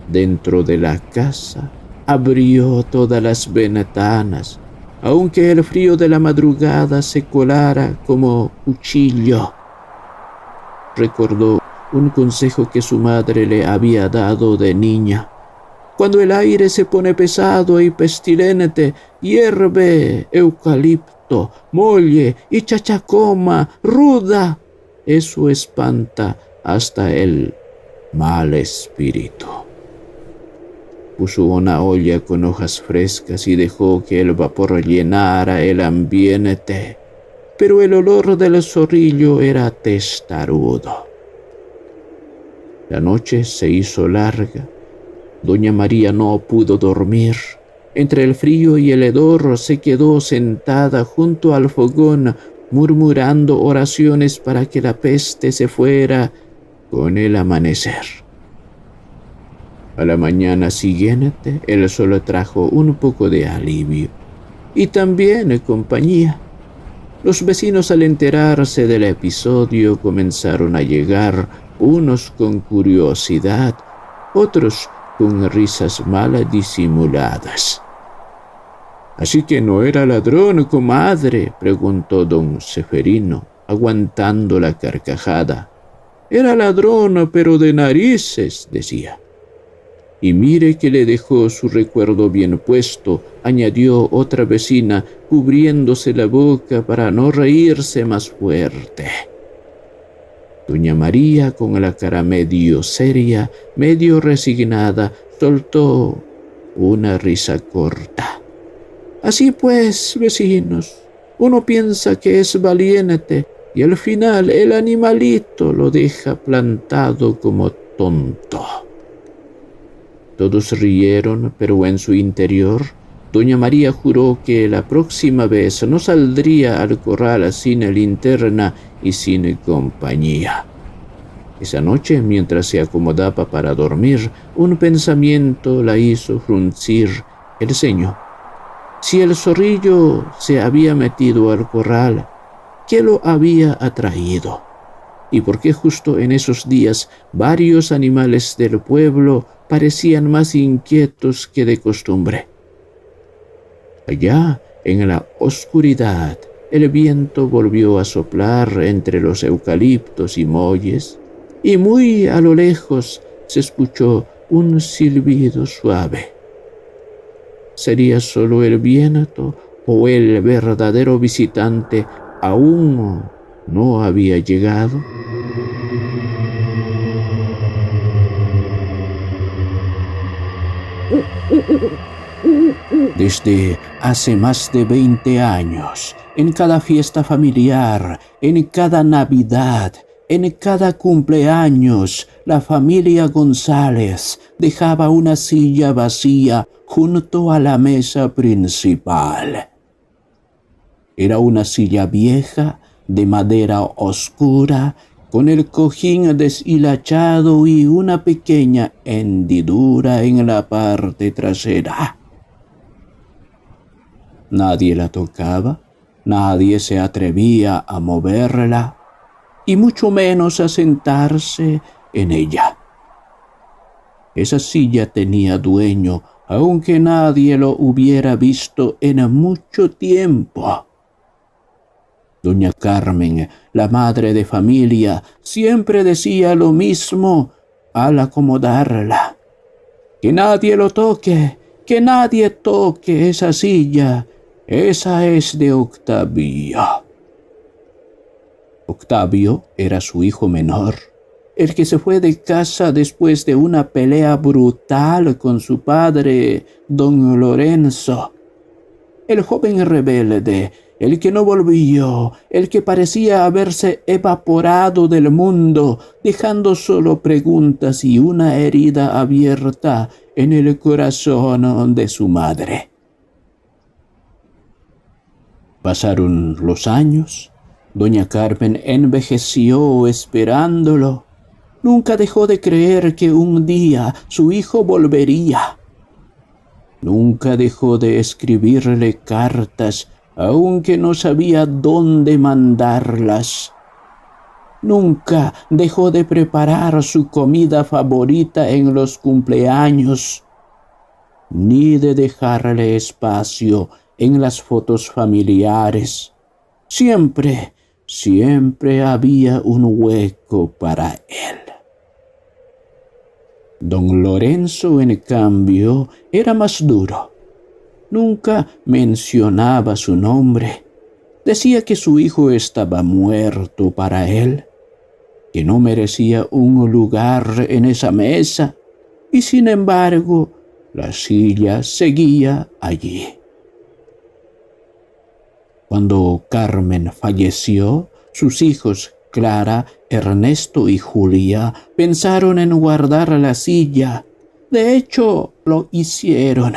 Dentro de la casa, abrió todas las ventanas, aunque el frío de la madrugada se colara como cuchillo. Recordó un consejo que su madre le había dado de niña. Cuando el aire se pone pesado y pestilente, hierve eucalipto, molle y chachacoma ruda. Eso espanta hasta el mal espíritu. Puso una olla con hojas frescas y dejó que el vapor llenara el ambiente, pero el olor del zorrillo era testarudo. La noche se hizo larga. Doña María no pudo dormir. Entre el frío y el hedor se quedó sentada junto al fogón, murmurando oraciones para que la peste se fuera con el amanecer. A la mañana siguiente, el sol trajo un poco de alivio y también compañía. Los vecinos, al enterarse del episodio, comenzaron a llegar, unos con curiosidad, otros con risas mal disimuladas. «¿Así que no era ladrón, comadre?», preguntó don Seferino, aguantando la carcajada. «Era ladrón, pero de narices», decía. «Y mire que le dejó su recuerdo bien puesto», añadió otra vecina, cubriéndose la boca para no reírse más fuerte. Doña María, con la cara medio seria, medio resignada, soltó una risa corta. «Así pues, vecinos, uno piensa que es valiente y al final el animalito lo deja plantado como tonto». Todos rieron, pero en su interior, doña María juró que la próxima vez no saldría al corral sin linterna y sin compañía. Esa noche, mientras se acomodaba para dormir, un pensamiento la hizo fruncir el ceño. Si el zorrillo se había metido al corral, ¿qué lo había atraído? ¿Y por qué justo en esos días varios animales del pueblo parecían más inquietos que de costumbre? Allá, en la oscuridad, el viento volvió a soplar entre los eucaliptos y molles, y muy a lo lejos se escuchó un silbido suave. ¿Sería solo el viento o el verdadero visitante aún no había llegado? Desde hace más de 20 años, en cada fiesta familiar, en cada Navidad, en cada cumpleaños, la familia González dejaba una silla vacía junto a la mesa principal. Era una silla vieja, de madera oscura, con el cojín deshilachado y una pequeña hendidura en la parte trasera. Nadie la tocaba, nadie se atrevía a moverla, y mucho menos a sentarse en ella. Esa silla tenía dueño, aunque nadie lo hubiera visto en mucho tiempo. Doña Carmen, la madre de familia, siempre decía lo mismo al acomodarla: «Que nadie lo toque, que nadie toque esa silla, esa es de Octavio». Octavio era su hijo menor, el que se fue de casa después de una pelea brutal con su padre, don Lorenzo. El joven rebelde, el que no volvió, el que parecía haberse evaporado del mundo, dejando solo preguntas y una herida abierta en el corazón de su madre. Pasaron los años. Doña Carmen envejeció esperándolo. Nunca dejó de creer que un día su hijo volvería. Nunca dejó de escribirle cartas, aunque no sabía dónde mandarlas. Nunca dejó de preparar su comida favorita en los cumpleaños, ni de dejarle espacio en las fotos familiares. Siempre había un hueco para él. Don Lorenzo, en cambio, era más duro. Nunca mencionaba su nombre. Decía que su hijo estaba muerto para él, que no merecía un lugar en esa mesa, y sin embargo La silla seguía allí. Cuando Carmen falleció, sus hijos Clara, Ernesto y Julia pensaron en guardar la silla. De hecho, lo hicieron.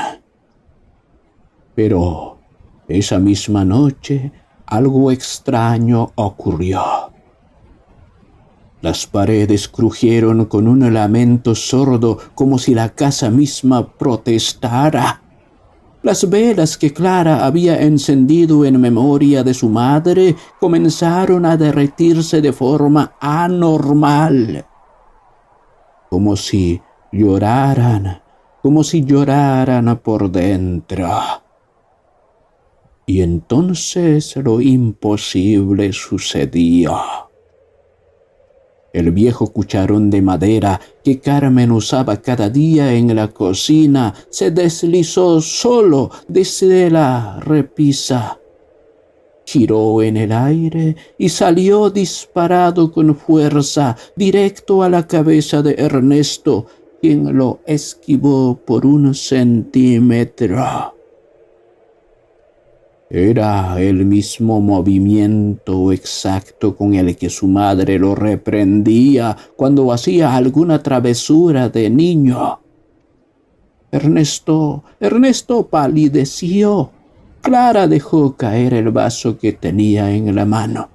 Pero esa misma noche algo extraño ocurrió. Las paredes crujieron con un lamento sordo como si la casa misma protestara. Las velas que Clara había encendido en memoria de su madre comenzaron a derretirse de forma anormal, como si lloraran por dentro. Y entonces lo imposible sucedió. El viejo cucharón de madera que Carmen usaba cada día en la cocina se deslizó solo desde la repisa. Giró en el aire y salió disparado con fuerza directo a la cabeza de Ernesto, quien lo esquivó por 1 centímetro. Era el mismo movimiento exacto con el que su madre lo reprendía cuando hacía alguna travesura de niño. Ernesto palideció. Clara dejó caer el vaso que tenía en la mano.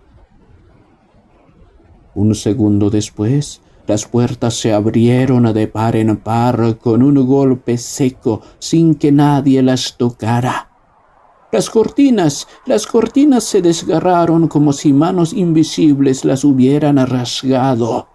Un segundo después, las puertas se abrieron de par en par con un golpe seco sin que nadie las tocara. Las cortinas se desgarraron como si manos invisibles las hubieran rasgado.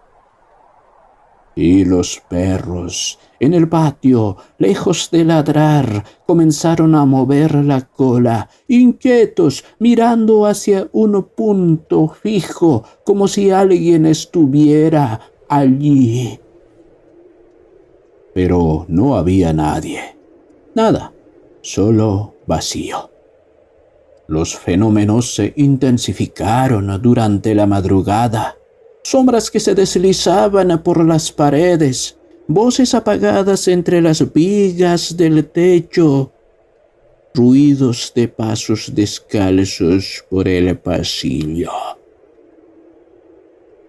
Y los perros, en el patio, lejos de ladrar, comenzaron a mover la cola, inquietos, mirando hacia un punto fijo, como si alguien estuviera allí. Pero no había nadie. Nada, solo vacío. Los fenómenos se intensificaron durante la madrugada. Sombras que se deslizaban por las paredes, voces apagadas entre las vigas del techo, ruidos de pasos descalzos por el pasillo.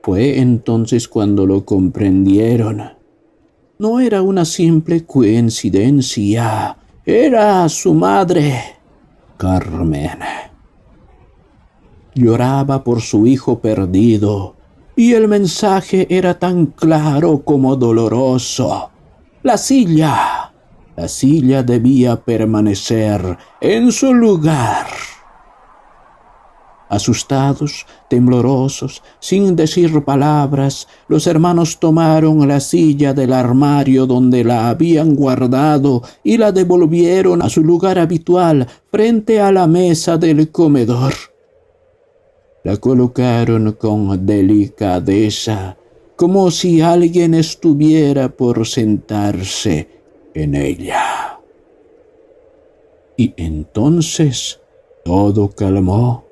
Fue entonces cuando lo comprendieron. No era una simple coincidencia, era su madre, Carmen. Lloraba por su hijo perdido, y el mensaje era tan claro como doloroso. La silla debía permanecer en su lugar. Asustados, temblorosos, sin decir palabras, los hermanos tomaron la silla del armario donde la habían guardado y la devolvieron a su lugar habitual frente a la mesa del comedor. La colocaron con delicadeza, como si alguien estuviera por sentarse en ella. Y entonces todo calmó.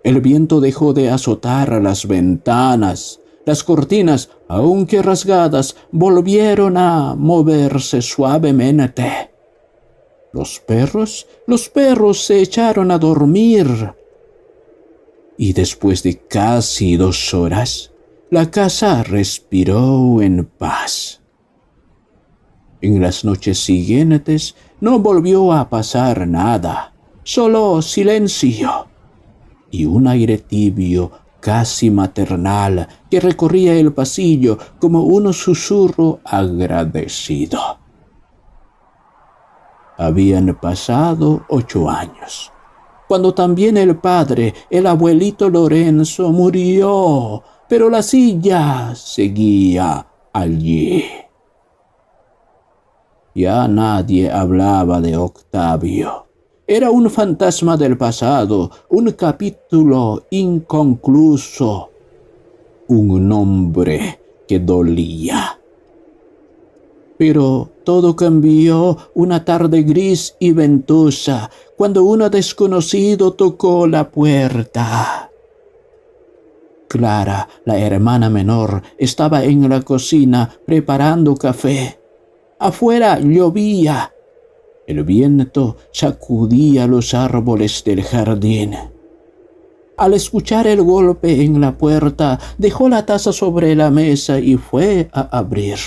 El viento dejó de azotar las ventanas. Las cortinas, aunque rasgadas, volvieron a moverse suavemente. Los perros se echaron a dormir. Y después de casi 2 horas, la casa respiró en paz. En las noches siguientes no volvió a pasar nada, solo silencio y un aire tibio, casi maternal, que recorría el pasillo como un susurro agradecido. Habían pasado 8 años, cuando también el padre, el abuelito Lorenzo, murió, pero la silla seguía allí. Ya nadie hablaba de Octavio. Era un fantasma del pasado, un capítulo inconcluso, un nombre que dolía. Pero todo cambió una tarde gris y ventosa, cuando un desconocido tocó la puerta. Clara, la hermana menor, estaba en la cocina preparando café. Afuera llovía. El viento sacudía los árboles del jardín. Al escuchar el golpe en la puerta, dejó la taza sobre la mesa y fue a abrir.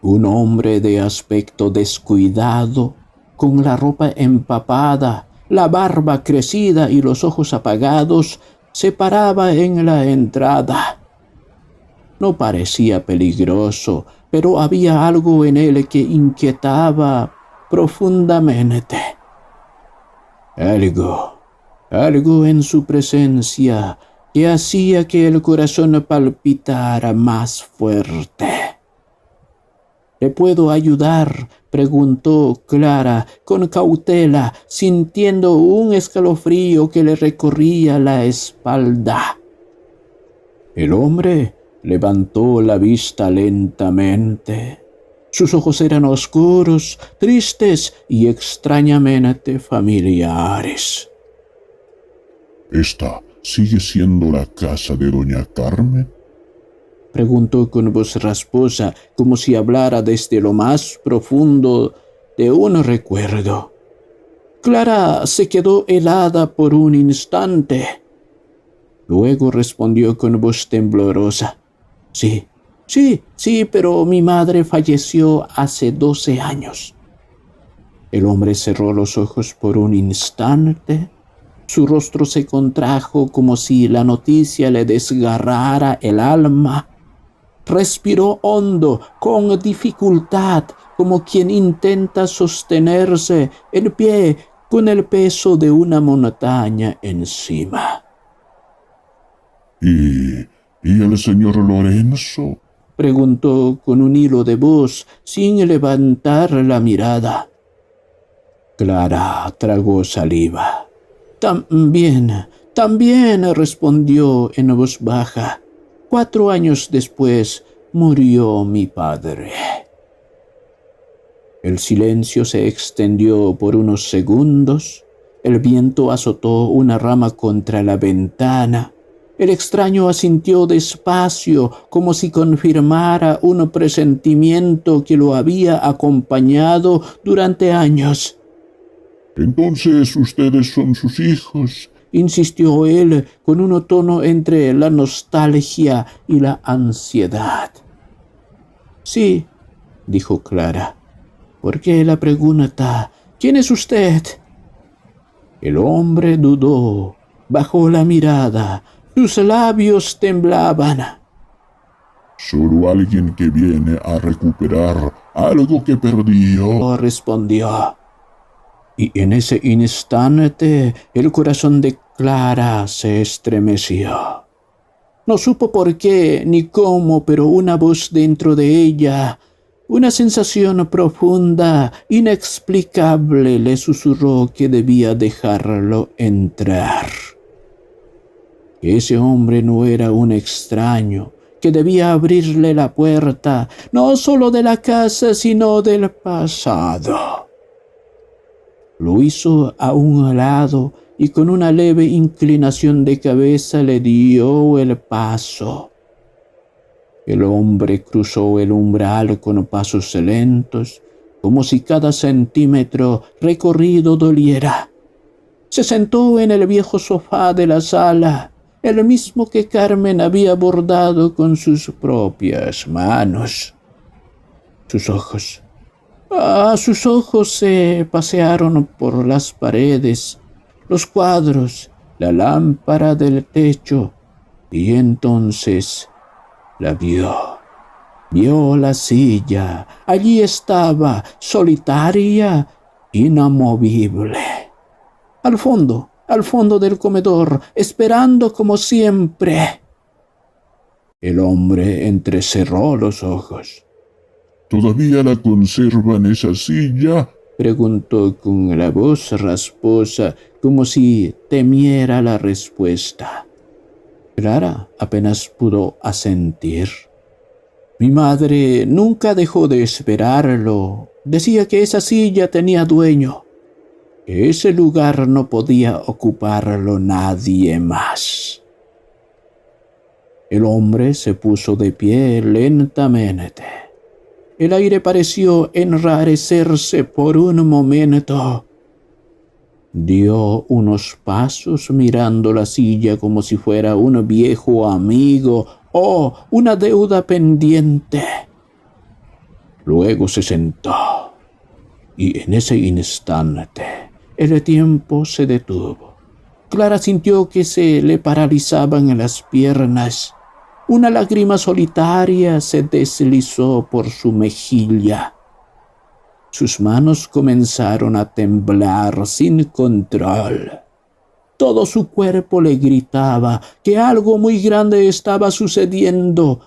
Un hombre de aspecto descuidado, con la ropa empapada, la barba crecida y los ojos apagados, se paraba en la entrada. No parecía peligroso, pero había algo en él que inquietaba profundamente. Algo en su presencia que hacía que el corazón palpitara más fuerte. ¿Le puedo ayudar?, preguntó Clara con cautela, sintiendo un escalofrío que le recorría la espalda. El hombre levantó la vista lentamente. Sus ojos eran oscuros, tristes y extrañamente familiares. ¿Esta sigue siendo la casa de doña Carmen? Preguntó con voz rasposa, como si hablara desde lo más profundo de un recuerdo. Clara se quedó helada por un instante. Luego respondió con voz temblorosa. Sí, pero mi madre falleció hace 12 años. El hombre cerró los ojos por un instante. Su rostro se contrajo como si la noticia le desgarrara el alma. Respiró hondo, con dificultad, como quien intenta sostenerse en pie con el peso de una montaña encima. ¿Y el señor Lorenzo? Preguntó con un hilo de voz, sin levantar la mirada. Clara tragó saliva. También, respondió en voz baja. 4 años después murió mi padre. El silencio se extendió por unos segundos. El viento azotó una rama contra la ventana. El extraño asintió despacio, como si confirmara un presentimiento que lo había acompañado durante años. «Entonces ustedes son sus hijos», insistió él con un tono entre la nostalgia y la ansiedad. «Sí», dijo Clara. «¿Por qué la pregunta? ¿Quién es usted?» El hombre dudó, bajó la mirada, sus labios temblaban. «Solo alguien que viene a recuperar algo que perdió», respondió. Y en ese instante el corazón de Clara se estremeció. No supo por qué ni cómo, pero una voz dentro de ella, una sensación profunda, inexplicable, le susurró que debía dejarlo entrar. Ese hombre no era un extraño, que debía abrirle la puerta, no solo de la casa, sino del pasado. Lo hizo a un lado y con una leve inclinación de cabeza le dio el paso. El hombre cruzó el umbral con pasos lentos, como si cada centímetro recorrido doliera. Se sentó en el viejo sofá de la sala, el mismo que Carmen había bordado con sus propias manos. Sus ojos se pasearon por las paredes, los cuadros, la lámpara del techo, y entonces la vio. Vio la silla. Allí estaba, solitaria, inamovible. Al fondo del comedor, esperando como siempre. El hombre entrecerró los ojos. «¿Todavía la conservan esa silla?», preguntó con la voz rasposa, como si temiera la respuesta. Clara apenas pudo asentir. Mi madre nunca dejó de esperarlo. Decía que esa silla tenía dueño, que ese lugar no podía ocuparlo nadie más. El hombre se puso de pie lentamente. El aire pareció enrarecerse por un momento. Dio unos pasos mirando la silla como si fuera un viejo amigo o una deuda pendiente. Luego se sentó y en ese instante el tiempo se detuvo. Clara sintió que se le paralizaban las piernas. Una lágrima solitaria se deslizó por su mejilla. Sus manos comenzaron a temblar sin control. Todo su cuerpo le gritaba que algo muy grande estaba sucediendo,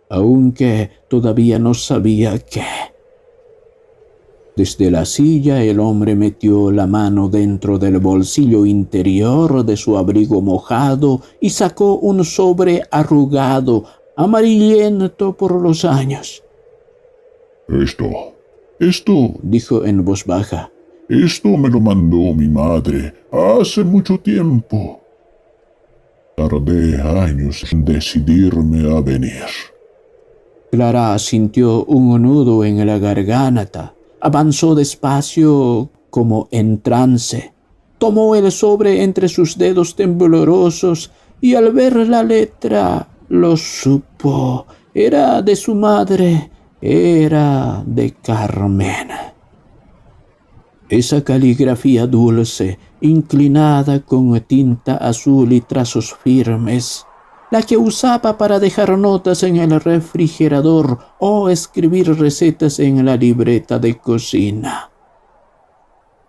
aunque todavía no sabía qué. Desde la silla el hombre metió la mano dentro del bolsillo interior de su abrigo mojado y sacó un sobre arrugado, amarillento por los años. Esto, dijo en voz baja. Esto me lo mandó mi madre hace mucho tiempo. Tardé años en decidirme a venir. Clara sintió un nudo en la garganta. Avanzó despacio como en trance. Tomó el sobre entre sus dedos temblorosos y al ver la letra lo supo. Era de su madre, era de Carmen. Esa caligrafía dulce, inclinada con tinta azul y trazos firmes, la que usaba para dejar notas en el refrigerador o escribir recetas en la libreta de cocina.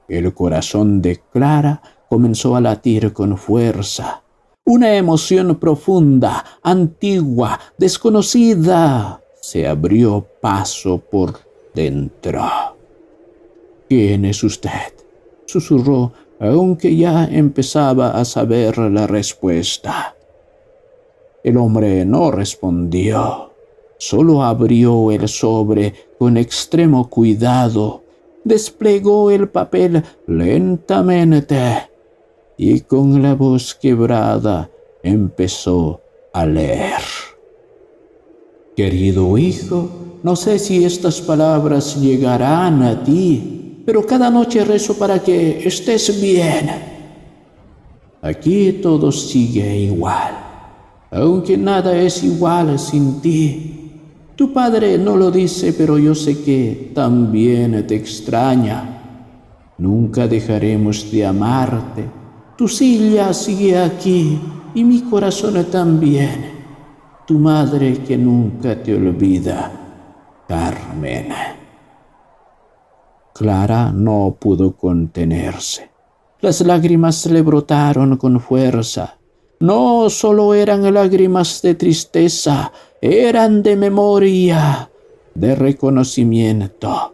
El corazón de Clara comenzó a latir con fuerza. Una emoción profunda, antigua, desconocida, se abrió paso por dentro. «¿Quién es usted?», susurró, aunque ya empezaba a saber la respuesta. El hombre no respondió, solo abrió el sobre con extremo cuidado, desplegó el papel lentamente y con la voz quebrada empezó a leer. «Querido hijo, no sé si estas palabras llegarán a ti, pero cada noche rezo para que estés bien. Aquí todo sigue igual, aunque nada es igual sin ti. Tu padre no lo dice, pero yo sé que también te extraña. Nunca dejaremos de amarte. Tu silla sigue aquí y mi corazón también. Tu madre que nunca te olvida, Carmen». Clara no pudo contenerse. Las lágrimas le brotaron con fuerza. No solo eran lágrimas de tristeza, eran de memoria, de reconocimiento.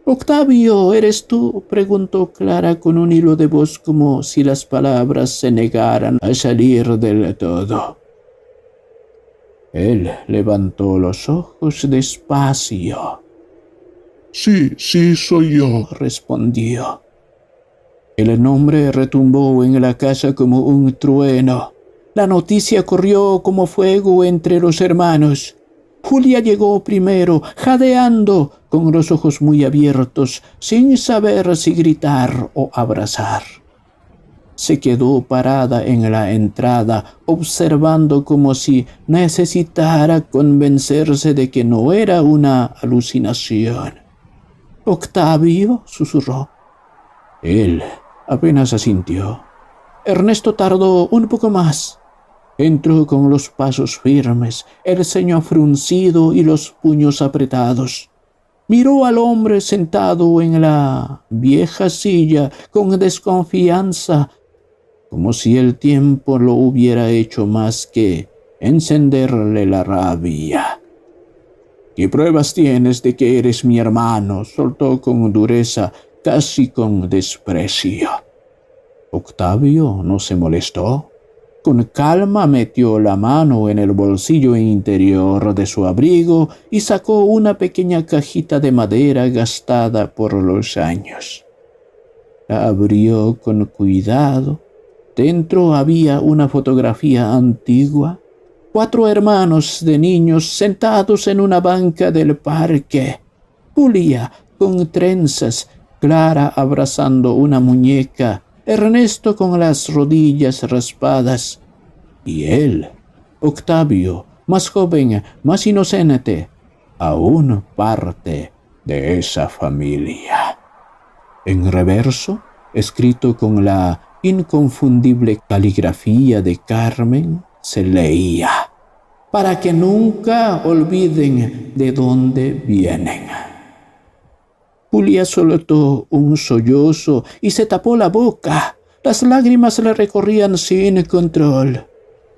Octavio, ¿eres tú?», preguntó Clara con un hilo de voz como si las palabras se negaran a salir del todo. Él levantó los ojos despacio. Sí, soy yo, respondió. El nombre retumbó en la casa como un trueno. La noticia corrió como fuego entre los hermanos. Julia llegó primero, jadeando, con los ojos muy abiertos, sin saber si gritar o abrazar. Se quedó parada en la entrada, observando como si necesitara convencerse de que no era una alucinación. «Octavio», susurró. Él apenas asintió. Ernesto tardó un poco más. Entró con los pasos firmes, el ceño fruncido y los puños apretados. Miró al hombre sentado en la vieja silla con desconfianza, como si el tiempo lo hubiera hecho más que encenderle la rabia. «¿Qué pruebas tienes de que eres mi hermano?», soltó con dureza, casi con desprecio. Octavio no se molestó. Con calma metió la mano en el bolsillo interior de su abrigo y sacó una pequeña cajita de madera gastada por los años. La abrió con cuidado. Dentro había una fotografía antigua. 4 hermanos de niños sentados en una banca del parque. Julia con trenzas, Clara abrazando una muñeca, Ernesto con las rodillas raspadas. Y él, Octavio, más joven, más inocente, aún parte de esa familia. En reverso, escrito con la inconfundible caligrafía de Carmen, se leía: para que nunca olviden de dónde vienen. Julia soltó un sollozo y se tapó la boca. Las lágrimas le recorrían sin control.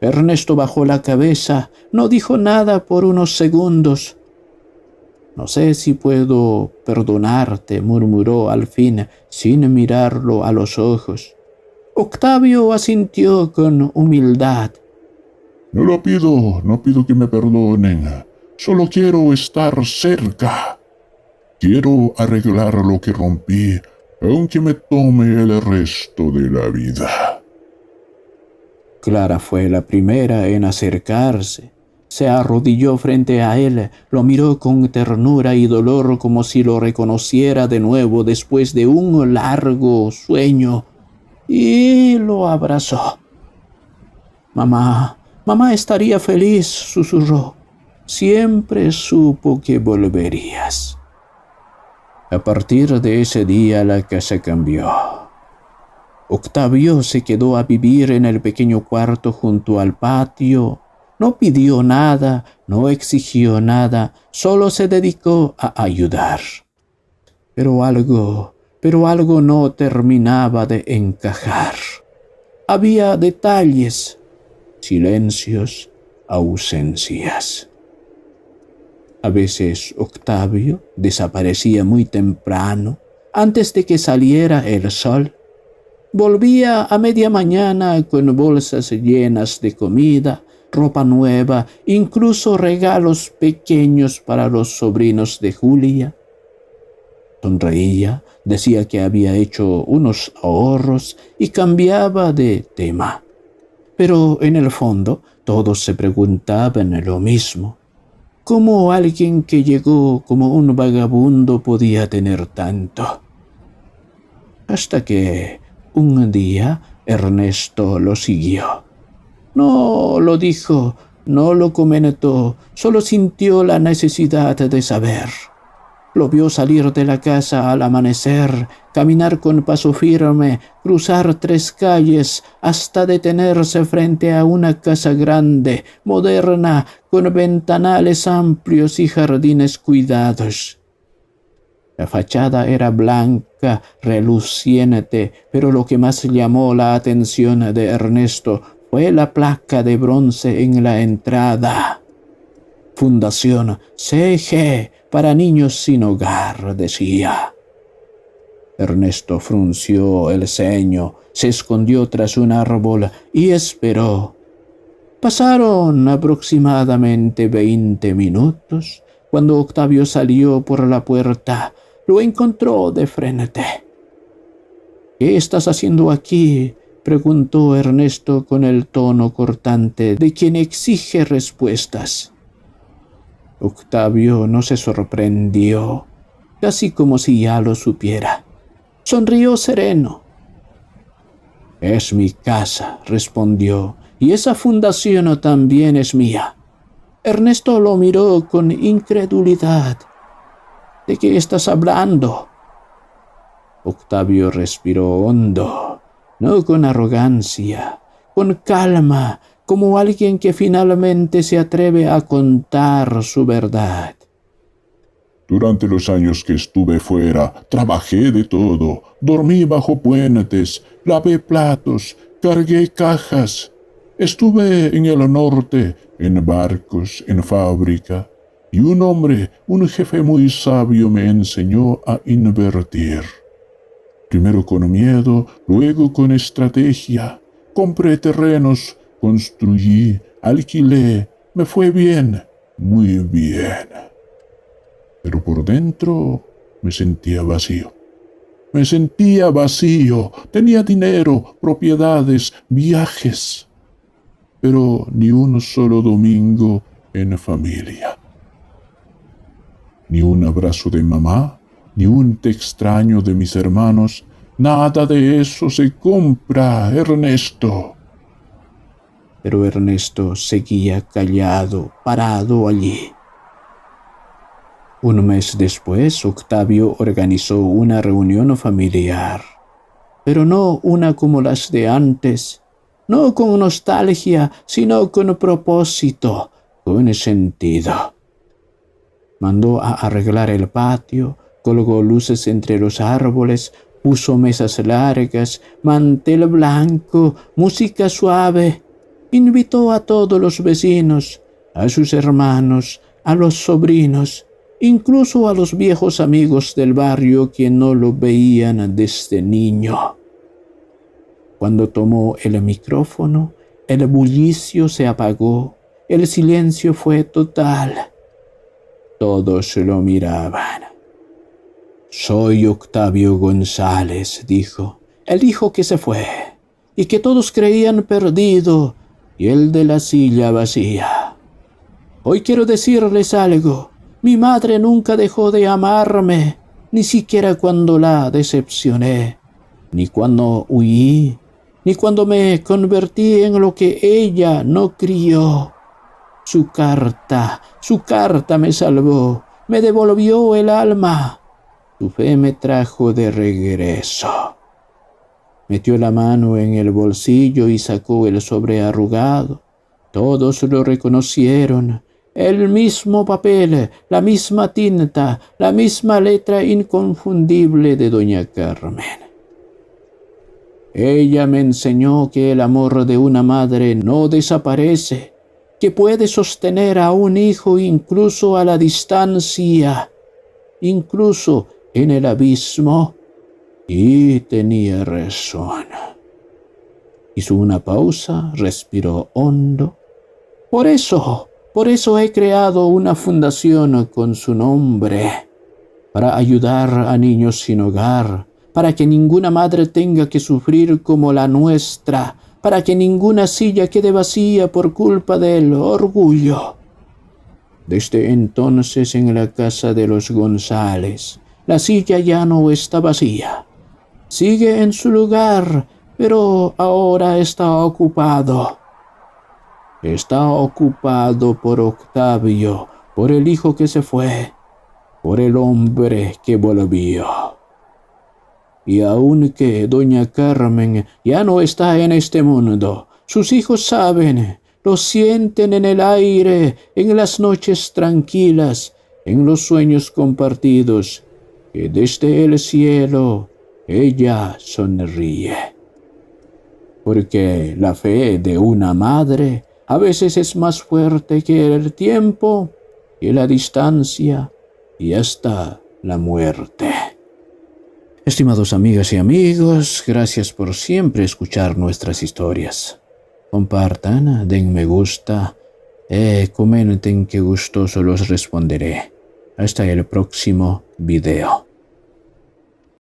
Ernesto bajó la cabeza, no dijo nada por unos segundos. No sé si puedo perdonarte, murmuró al fin, sin mirarlo a los ojos. Octavio asintió con humildad. No pido que me perdonen. Solo quiero estar cerca. Quiero arreglar lo que rompí, aunque me tome el resto de la vida. Clara fue la primera en acercarse. Se arrodilló frente a él, lo miró con ternura y dolor como si lo reconociera de nuevo después de un largo sueño, y lo abrazó. Mamá estaría feliz, susurró. Siempre supo que volverías. A partir de ese día la casa cambió. Octavio se quedó a vivir en el pequeño cuarto junto al patio. No pidió nada, no exigió nada, solo se dedicó a ayudar. Pero algo no terminaba de encajar. Había detalles, silencios, ausencias. A veces Octavio desaparecía muy temprano, antes de que saliera el sol. Volvía a media mañana con bolsas llenas de comida, ropa nueva, incluso regalos pequeños para los sobrinos de Julia. Sonreía, decía que había hecho unos ahorros y cambiaba de tema. Pero en el fondo todos se preguntaban lo mismo. ¿Cómo alguien que llegó como un vagabundo podía tener tanto? Hasta que un día Ernesto lo siguió. No lo dijo, no lo comentó, solo sintió la necesidad de saber. Lo vio salir de la casa al amanecer, caminar con paso firme, cruzar 3 calles hasta detenerse frente a una casa grande, moderna, con ventanales amplios y jardines cuidados. La fachada era blanca, reluciente, pero lo que más llamó la atención de Ernesto fue la placa de bronce en la entrada. Fundación CG para niños sin hogar, decía. Ernesto frunció el ceño, se escondió tras un árbol y esperó. Pasaron aproximadamente 20 minutos cuando Octavio salió por la puerta. Lo encontró de frente. ¿Qué estás haciendo aquí?, preguntó Ernesto con el tono cortante de quien exige respuestas. Octavio no se sorprendió, casi como si ya lo supiera. Sonrió sereno. «Es mi casa», respondió, «y esa fundación también es mía». Ernesto lo miró con incredulidad. «¿De qué estás hablando?». Octavio respiró hondo, no con arrogancia, con calma, como alguien que finalmente se atreve a contar su verdad. Durante los años que estuve fuera, trabajé de todo. Dormí bajo puentes, lavé platos, cargué cajas. Estuve en el norte, en barcos, en fábrica. Y un jefe muy sabio me enseñó a invertir. Primero con miedo, luego con estrategia. Compré terrenos, construí, alquilé. Me fue bien, muy bien. Pero por dentro me sentía vacío. Tenía dinero, propiedades, viajes. pero ni un solo domingo en familia. Ni un abrazo de mamá, ni un té extraño de mis hermanos, nada de eso se compra, Ernesto. Pero Ernesto seguía callado, parado allí. Un mes después, Octavio organizó una reunión familiar, pero no una como las de antes, no con nostalgia, sino con propósito, con sentido. Mandó a arreglar el patio, colgó luces entre los árboles, puso mesas largas, mantel blanco, música suave. Invitó a todos los vecinos, a sus hermanos, a los sobrinos, incluso a los viejos amigos del barrio que no lo veían desde niño. Cuando tomó el micrófono, el bullicio se apagó, el silencio fue total. Todos lo miraban. «Soy Octavio González», dijo, «el hijo que se fue y que todos creían perdido, y el de la silla vacía. Hoy quiero decirles algo. Mi madre nunca dejó de amarme, ni siquiera cuando la decepcioné, ni cuando huí, ni cuando me convertí en lo que ella no crió. Su carta me salvó, me devolvió el alma. Su fe me trajo de regreso». Metió la mano en el bolsillo y sacó el sobre arrugado. Todos lo reconocieron. El mismo papel, la misma tinta, la misma letra inconfundible de doña Carmen. Ella me enseñó que el amor de una madre no desaparece, que puede sostener a un hijo incluso a la distancia, incluso en el abismo. Y tenía razón. Hizo una pausa, respiró hondo. Por eso he creado una fundación con su nombre, para ayudar a niños sin hogar, para que ninguna madre tenga que sufrir como la nuestra, para que ninguna silla quede vacía por culpa del orgullo. Desde entonces, en la casa de los González, la silla ya no está vacía. Sigue en su lugar, pero ahora está ocupado. Está ocupado por Octavio, por el hijo que se fue, por el hombre que volvió. Y aunque doña Carmen ya no está en este mundo, sus hijos saben, lo sienten en el aire, en las noches tranquilas, en los sueños compartidos, que desde el cielo ella sonríe. Porque la fe de una madre a veces es más fuerte que el tiempo, que la distancia y hasta la muerte. Estimados amigas y amigos, gracias por siempre escuchar nuestras historias. Compartan, den me gusta, comenten, que gustoso los responderé. Hasta el próximo video.